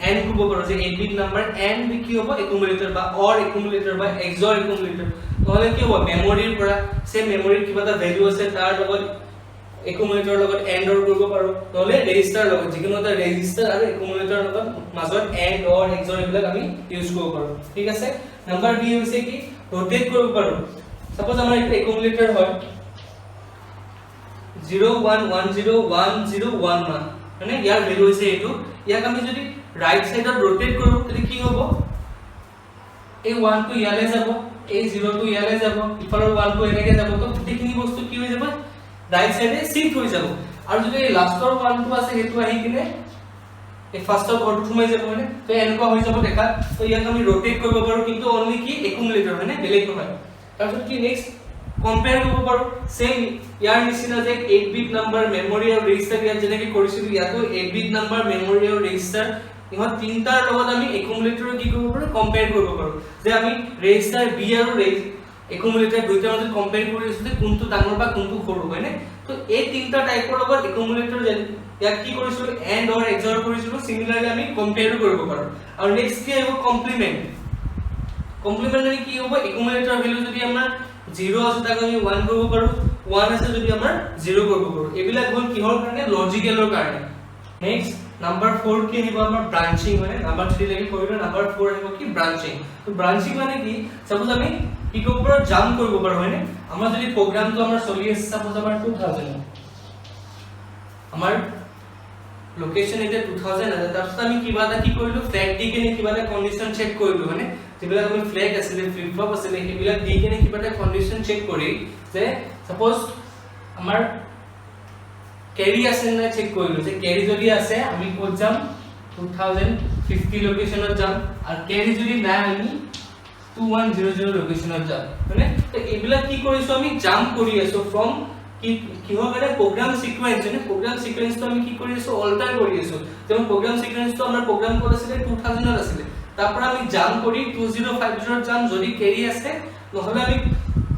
এন্ড কৰিব পাৰো যে 8 বিট নাম্বাৰ এন্ড কি হ'ব একুমুলেটৰ বা অৰ একুমুলেটৰ বা এক্সৰ একুমুলেটৰ নহলে কি হ'ব মেমৰিৰ পৰা সেম মেমৰিৰ কিবা এটা ভ্যালু আছে তাৰ লগত একুমুলেটৰৰ লগত এন্ড অৰ কৰিব পাৰো নহলে ৰেজিষ্টাৰ লগত যিকোনো এটা ৰেজিষ্টাৰ আৰু একুমুলেটৰৰ লগত মাজত এন্ড অৰ এক্সৰ এইবিলাক আমি ইউজ কৰিব পাৰো ঠিক আছে নাম্বাৰ বি হৈছে কি ৰোটেট কৰিব পাৰো সাপোজ আমাৰ এটা একুমুলেটৰ হয় 01101011 মানে ইয়াৰ ভ্যালু হৈছে এটো ইয়াক আমি যদি ৰাইট সাইডত ৰোটেট কৰো তেতিয়া কি হ'ব এই 1 টো ইয়ালে যাব এই 0 টো ইয়ালে যাব ইফালৰ 1 টো এনেকে যাব তো গোটেইখিনি বস্তু কি হৈ যাব রাইট সাইডে শিফট হৈ যাব আৰু যদি এই লাষ্টৰ 1 টো আছে হেতু আহি কিনে এই ফাৰ্ষ্টৰ ঘৰটো সোমাই যাব মানে তো এনেকুৱা হৈ যাব দেখা তো ইয়াক আমি ৰোটেট কৰিব পাৰো কিন্তু অনলি কি একুমুলেটৰ মানে বেলেগ নহয় তাৰপিছত কি নেক্সট কম্পেয়াৰ কৰিব পাৰো সেম ইয়াৰ নিচিনা যে 8 বিট নাম্বাৰ মেমৰি আৰু ৰেজিষ্টাৰ ইয়াত যেনেকৈ কৰিছিলো ইয়াতো 8 বিট নাম্বাৰ মেমৰি আৰু ৰেজিষ্টাৰ ইহঁত তিনটাৰ লগত আমি একুমুলেটৰ কি কৰিব পাৰো কম্পেয়াৰ কৰিব পাৰো যে আমি ৰেজিষ্টাৰ বি আৰু একুমুলেটৰ দুইটাৰ মাজত কম্পেয়াৰ কৰি আছো যে কোনটো ডাঙৰ বা কোনটো সৰু হয়নে তো এই তিনটা টাইপৰ লগত একুমুলেটৰ ইয়াক কি কৰিছিলো এন্ড অৰ এক্সৰ কৰিছিলো সিমিলাৰলি আমি কম্পেয়াৰ কৰিব পাৰো আৰু নেক্সট কি হ'ব কমপ্লিমেন্ট কমপ্লিমেন্টাৰী কি হ'ব একুমুলেটৰ ভ্যালু যদি আমাৰ 0 আছে তাক আমি 1 কৰিব পাৰো 1 আছে যদি আমাৰ 0 কৰিব পাৰো এবিলাক হ'ল কিহৰ কাৰণে লজিক্যালৰ কাৰণে নেক্সট নাম্বাৰ 4 কি আহিব আমাৰ ব্ৰাঞ্চিং মানে নাম্বাৰ 3 লাগি কৰিলো নাম্বাৰ 4 আহিব কি ব্ৰাঞ্চিং তো ব্ৰাঞ্চিং মানে কি সাপোজ আমি কি কৰিব পাৰো জাম্প কৰিব পাৰো হয়নে আমাৰ যদি প্ৰগ্ৰামটো আমাৰ চলি আছে সাপোজ আমাৰ 2000 আমাৰ লোকেশন এটা 2000 আছে তাৰপিছত আমি কিবা এটা কি কৰিলো ফ্ল্যাগ দি কেনে কিবা এটা কন্ডিশন চেক কৰিলো হয়নে যেবিলাক আমি ফ্ল্যাগ আছিল ফ্লিপ ফ্লপ আছিল সেইবিলাক দি কেনে কিবা এটা কন্ডিশন চেক কৰি যে সাপোজ আমাৰ ক্যাৰি আছে না চেক কৰিলো যে ক্যারি যদি আছে আমি ক'ত যাম 2050 লোকেশনত যাম আর ক্যারি যদি নাই আমি 2100 লোকেশনত যাম মানে তো এইবিলাক কি কৰিছো আমি জাম্প কৰি আছো ফ্ৰম কি হয় মানে প্ৰোগ্ৰাম সিকোয়েন্স মানে প্ৰোগ্ৰাম সিকোয়েন্স তো আমি কি কৰি আছো অল্টাৰ কৰি আছো যেমন প্ৰোগ্ৰাম সিকোয়েন্স তো আমাৰ প্ৰোগ্ৰাম কোড আছিল 2000 আছিল তাৰপৰ আমি জাম্প কৰি 2050 যাম যদি ক্যাৰি আছে নহলে আমি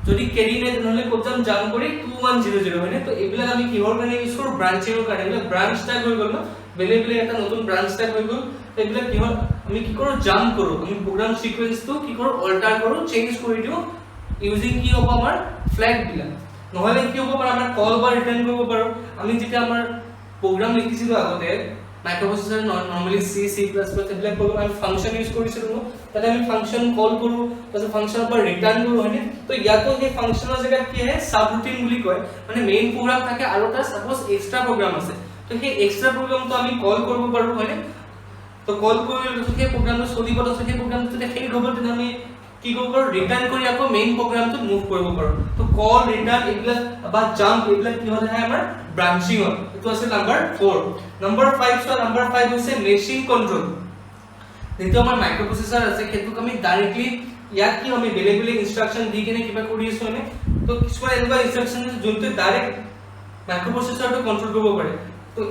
যদি ক্যাৰি নাই নহলে কোড জাম্প কৰি 2100 মানে তো এইবিলাক আমি কিহৰ কাৰণে ইউজ কৰো ব্ৰাঞ্চিংৰ কাৰণে মানে ব্ৰাঞ্চ টাইপ হৈ গল না বেলেগ এটা নতুন ব্ৰাঞ্চ টাইপ হৈ গল এইবিলাক কি হয় আমি কি কৰো জাম্প কৰো আমি প্ৰোগ্ৰাম সিকোয়েন্স তো কি কৰো অল্টাৰ কৰো চেঞ্জ কৰি দিও ইউজিং কি হ'ব আমাৰ ফ্ল্যাগ বিলাক নহলে কি হ'ব পাৰ আমাৰ কল বা ৰিটাৰ্ন কৰিব পাৰো আমি যেতিয়া আমাৰ প্ৰগ্ৰাম লিখিছিলো আগতে মাইক্ৰোপ্ৰসেসৰ নৰমালি সি সি প্লাস প্লাস এইবিলাক কৰো আমি ফাংশন ইউজ কৰিছিলো তাতে আমি ফাংশন কল কৰো তাৰপিছত ফাংশনৰ পৰা ৰিটাৰ্ন কৰো হয়নে তো ইয়াতো সেই ফাংশনৰ জেগাত কি হয় সাবৰুটিন বুলি কয় মানে মেইন প্ৰগ্ৰাম থাকে আৰু এটা সাপোজ এক্সট্ৰা প্ৰগ্ৰাম আছে তো সেই এক্সট্ৰা প্ৰগ্ৰামটো আমি কল কৰিব পাৰো হয়নে তো কল কৰিলে সেই প্ৰগ্ৰামটো চলিব তো সেই প্ৰগ্ৰামটো যেতিয়া শেষ হ'ব তেনে আমি কি কৰিব পাৰো ৰিটাৰ্ন কৰি আকৌ মেইন প্ৰগ্ৰামটো মুভ কৰিব পাৰো তো কল ৰিটাৰ্ন এইবিলাক বা জাম্প এইবিলাক কি হয় আমাৰ ব্ৰাঞ্চিং হয় এটো আছে নাম্বাৰ 4 নাম্বাৰ 5 সো নাম্বাৰ 5 হৈছে মেচিন কন্ট্ৰোল যেটো আমাৰ মাইক্ৰোপ্ৰসেসৰ আছে কেতুক আমি ডাইৰেক্টলি ইয়াত কি আমি বেলেগ ইনস্ট্ৰাকশন দি কেনে কিবা কৰি আছো মানে তো কিছুমান এনেকুৱা ইনস্ট্ৰাকশন যোনটো ডাইৰেক্ট মাইক্ৰোপ্ৰসেসৰটো কন্ট্ৰোল কৰিব পাৰে তো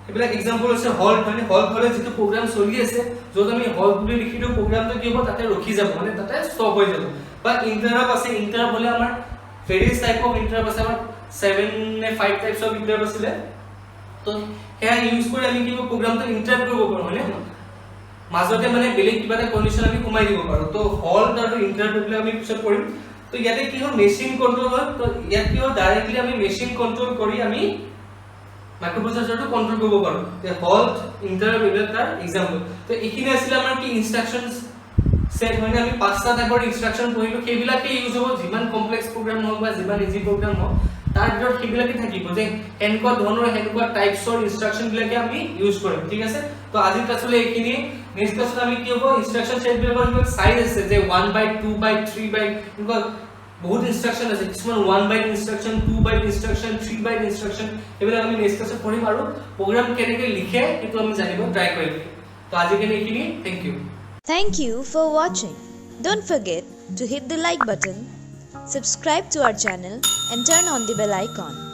এইবিলাক এক্সাম্পল আছে হল্ট মানে হল্ট হলে যেটো প্ৰগ্ৰাম চলি আছে যত আমি হল্ট বুলি লিখি দিও প্ৰগ্ৰামটো কি হ'ব তাতে ৰখি যাব মানে তাতে ষ্টপ হৈ যাব বা ইন্টাৰাপ্ট আছে ইন্টাৰাপ্ট হলে আমাৰ ভেৰিয়াস টাইপ অফ ইন্টাৰাপ্ট আছে আমাৰ 7 নে 5 টাইপস অফ ইন্টাৰাপ্ট আছে তো হেয়া ইউজ কৰি আমি কিবা প্ৰগ্ৰামটো ইন্টাৰাপ্ট কৰিব পাৰো মানে মাজতে মানে বেলেগ কিবা এটা কন্ডিশন আমি কমাই দিব পাৰো তো হল্ট আৰু ইন্টাৰাপ্ট বুলি আমি পিছত কৰিম তো ইয়াতে কি হয় মেচিন কন্ট্ৰোল হয় তো ইয়াত কি হয় ডাইৰেক্টলি আমি মেচিন কন্ট্ৰোল কৰি আমি মাইক্ৰোপ্ৰসেসৰটো কন্ট্ৰোল কৰিব পাৰো তে হল্ট ইন্টাৰাপ্ট এইবিলাক তাৰ এক্সাম্পল তো এইখিনি আছিল আমাৰ কি ইনস্ট্ৰাকশনস সেট মানে আমি পাঁচটা টাইপৰ ইনস্ট্ৰাকশন পঢ়িলো সেইবিলাকে ইউজ হ'ব যিমান কমপ্লেক্স প্ৰগ্ৰাম হওক বা যিমান ইজি প্ৰগ্ৰাম হওক তাৰ ভিতৰত সেইবিলাকে থাকিব যে এনেকুৱা ধৰণৰ এনেকুৱা টাইপছৰ ইনস্ট্ৰাকশন বিলাকে আমি ইউজ কৰিম ঠিক আছে তো আজি ক্লাছলৈ এইখিনি নেক্সট ক্লাছত আমি কি হ'ব ইনস্ট্ৰাকশন সেট বিলাকৰ কিবা সাইজ আছে যে 1 বাই 2 বাই 3 বাই এনেকুৱা বহুত ইনস্ট্ৰাকশন আছে কিছুমান 1 bite instruction 2 bite instruction 3 bite instruction এইবিলাক আমি নেক্সট ক্লাছত পঢ়িম আৰু প্ৰগ্ৰাম কেনেকৈ লিখে সেইটো আমি জানিব ট্ৰাই কৰিম তো আজি কেনে এইখিনি thank you Thank you for watching. Don't forget to hit the like button, subscribe to our channel and turn on the bell icon.